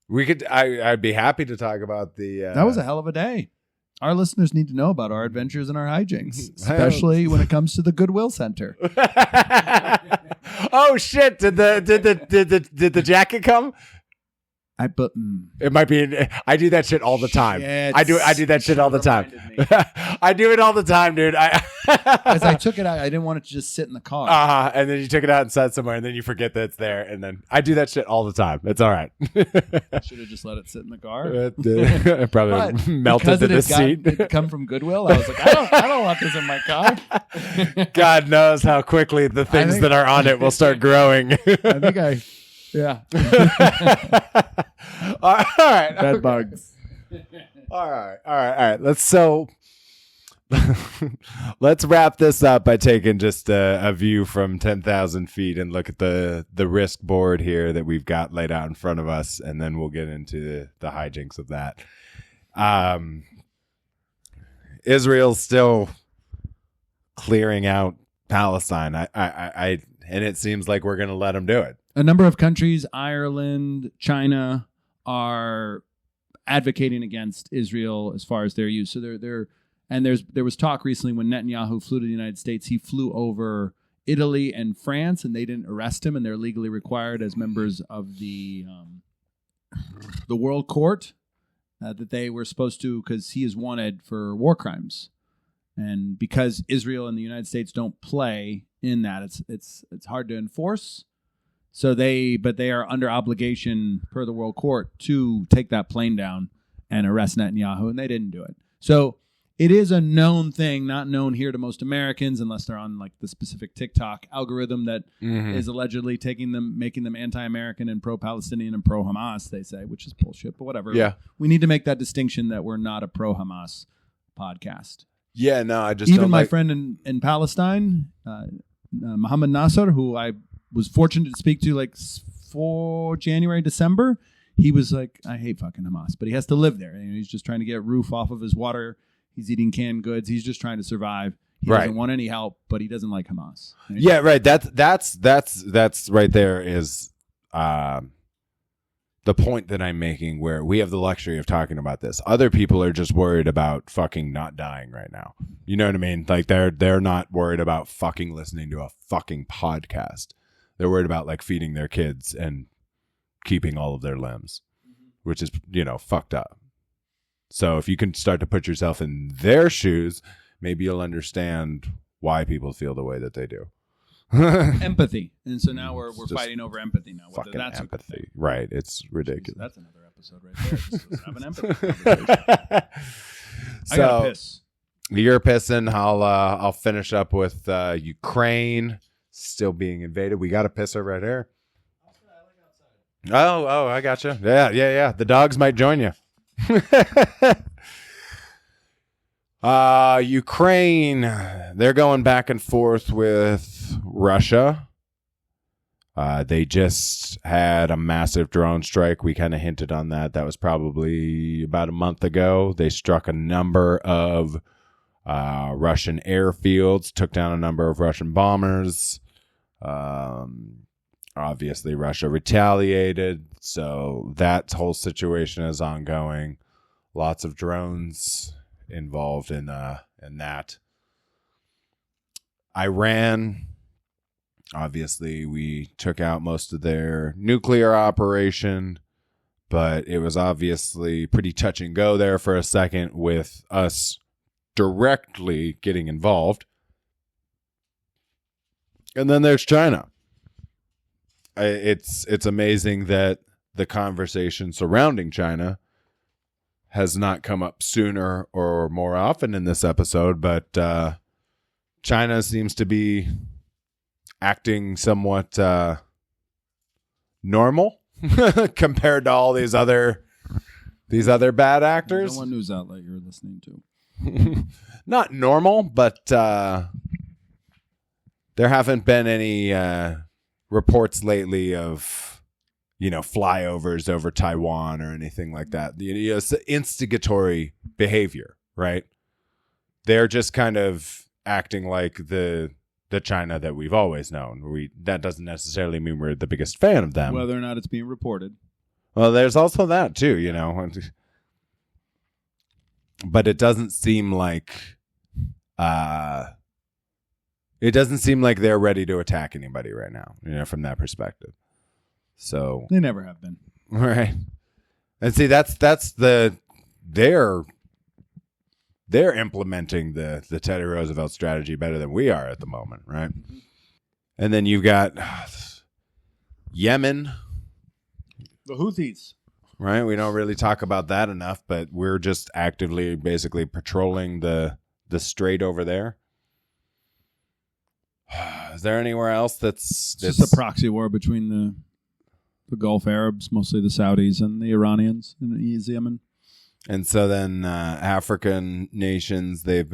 We could. I'd be happy to talk about the. That was a hell of a day. Our listeners need to know about our adventures and our hijinks, especially when it comes to the Goodwill Center. Oh shit! Did the jacket come? It might be. I do that shit all the time. I do that shit all the time. I do it all the time, dude. As I took it out, I didn't want it to just sit in the car. And then you took it out and set somewhere, and then you forget that it's there, and then I do that shit all the time. It's all right. I should have just let it sit in the car. It probably melted to the seat. It come from Goodwill. I was like, I don't want this in my car. God knows how quickly the things that are on it will start growing. Yeah. All right. Bed bugs. All right. Let's wrap this up by taking just a view from 10,000 feet and look at the risk board here that we've got laid out in front of us, and then we'll get into the hijinks of that. Israel's still clearing out Palestine. And it seems like we're going to let them do it. A number of countries, Ireland, China, are advocating against Israel as far as their use. So there was talk recently when Netanyahu flew to the United States. He flew over Italy and France, and they didn't arrest him, and they're legally required as members of the World Court that they were supposed to, because he is wanted for war crimes, and because Israel and the United States don't play in that, it's hard to enforce. So they are under obligation per the World Court to take that plane down and arrest Netanyahu, and they didn't do it. So it is a known thing, not known here to most Americans unless they're on like the specific TikTok algorithm that is allegedly making them anti-American and pro-Palestinian and pro-Hamas, they say, which is bullshit, but whatever. Yeah. We need to make that distinction that we're not a pro-Hamas podcast. Yeah, no, I just even my friend in Palestine, Muhammad Nasser, who I was fortunate to speak to like for January, December, he was like, I hate fucking Hamas, but he has to live there. And he's just trying to get a roof off of his water. He's eating canned goods. He's just trying to survive. He doesn't want any help, but he doesn't like Hamas. Right? Yeah, right. That's right there is the point that I'm making, where we have the luxury of talking about this. Other people are just worried about fucking not dying right now. You know what I mean? Like they're not worried about fucking listening to a fucking podcast. They're worried about like feeding their kids and keeping all of their limbs, which is, fucked up. So if you can start to put yourself in their shoes, maybe you'll understand why people feel the way that they do. Empathy. And so now we're fighting over empathy now. Fucking that's empathy. Right. It's ridiculous. That's another episode right there. Just have an empathy conversation. I gotta piss. You're pissing. I'll finish up with Ukraine still being invaded. We got a pisser right here. Oh, I gotcha. Yeah. The dogs might join you. Ukraine, they're going back and forth with Russia. They just had a massive drone strike. We kind of hinted on that. That was probably about a month ago. They struck a number of Russian airfields, took down a number of Russian bombers. Obviously, Russia retaliated, so that whole situation is ongoing. Lots of drones involved in that. Iran, obviously, we took out most of their nuclear operation, but it was obviously pretty touch and go there for a second with us directly getting involved. And then there's China. It's amazing that the conversation surrounding China has not come up sooner or more often in this episode, but China seems to be acting somewhat normal compared to all these other bad actors. One news outlet you're listening to. Not normal, but there haven't been any reports lately of, flyovers over Taiwan or anything like that. It's instigatory behavior, right? They're just kind of acting like the China that we've always known. That doesn't necessarily mean we're the biggest fan of them. Whether or not it's being reported. Well, there's also that too, But it doesn't seem like they're ready to attack anybody right now, from that perspective. So they never have been. Right. And see, that's they're implementing the Teddy Roosevelt strategy better than we are at the moment, right? Mm-hmm. And then you've got Yemen. The Houthis. Right? We don't really talk about that enough, but we're just actively basically patrolling the strait over there. Is there anywhere else that's just a proxy war between the Gulf Arabs, mostly the Saudis and the Iranians in Yemen? And so then African nations, they're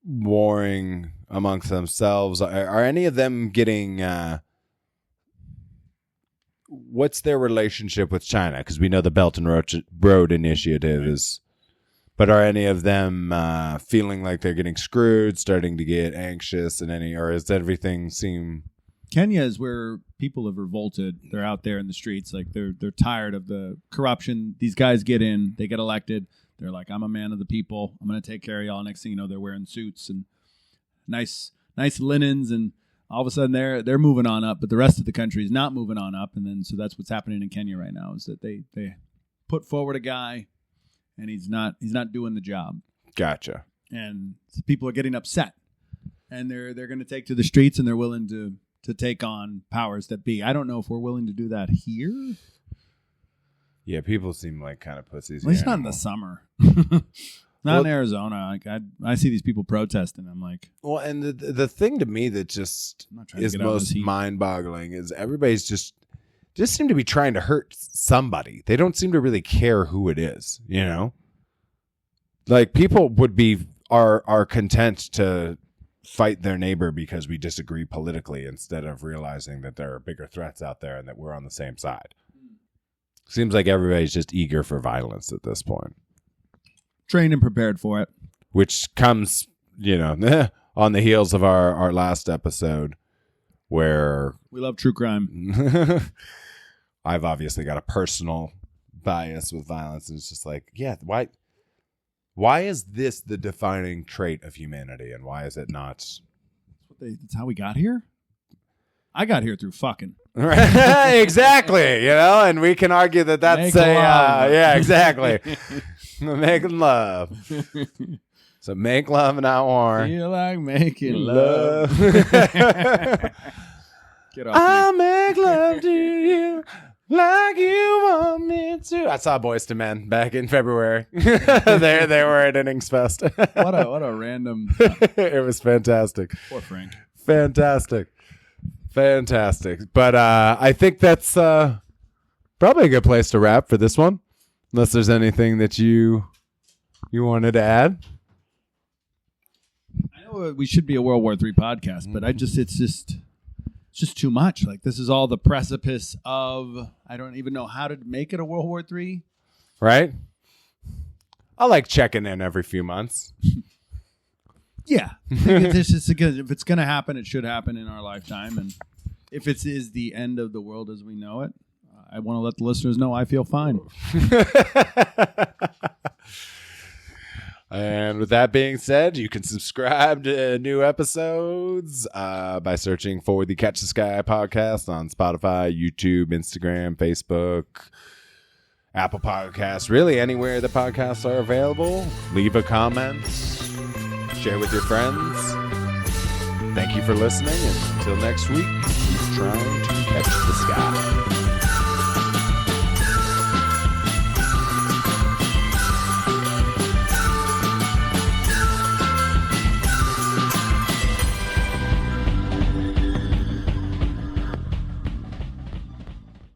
warring amongst themselves. Are any of them getting what's their relationship with China? Because we know the Belt and Road Initiative is, but are any of them feeling like they're getting screwed, starting to get anxious, or does everything seem? Kenya is where people have revolted. They're out there in the streets, like they're tired of the corruption. These guys get in, they get elected. They're like, I'm a man of the people. I'm going to take care of y'all. Next thing you know, they're wearing suits and nice linens, and all of a sudden they're moving on up, but the rest of the country is not moving on up. And then so that's what's happening in Kenya right now, is that they put forward a guy and he's not doing the job. Gotcha. And people are getting upset, and they're going to take to the streets, and they're willing to take on powers that be. I don't know if we're willing to do that here. Yeah, people seem like kind of pussies. At least not in the summer. Not in Arizona. Like I see these people protesting. I'm like, well, and the thing to me that just is most mind-boggling is everybody's just seem to be trying to hurt somebody. They don't seem to really care who it is. Like people are content to fight their neighbor because we disagree politically, instead of realizing that there are bigger threats out there and that we're on the same side. Seems like everybody's just eager for violence at this point. Trained and prepared for it. Which comes, on the heels of our last episode where... We love true crime. I've obviously got a personal bias with violence. And it's just like, yeah, why is this the defining trait of humanity, and why is it not? That's how we got here? I got here through fucking. Exactly, and we can argue that that's yeah, exactly. Making love. So make love, not war. Feel like making love. Get off I'll make love to you like you want me to. I saw Boyz II Men back in February. they were at Innings Fest. What a random. It was fantastic. Poor Frank. Fantastic. But I think that's probably a good place to wrap for this one, unless there's anything that you wanted to add. I know we should be a World War III podcast, but it's just too much. Like, this is all the precipice of, I don't even know how to make it a World War III. Right? I like checking in every few months. Yeah. It's just because if it's going to happen, it should happen in our lifetime. And if it is the end of the world as we know it, I want to let the listeners know I feel fine. And with that being said, you can subscribe to new episodes by searching for the Catch the Sky podcast on Spotify, YouTube, Instagram, Facebook, Apple Podcasts, really anywhere the podcasts are available. Leave a comment, share with your friends. Thank you for listening, and until next week, keep trying to catch the sky.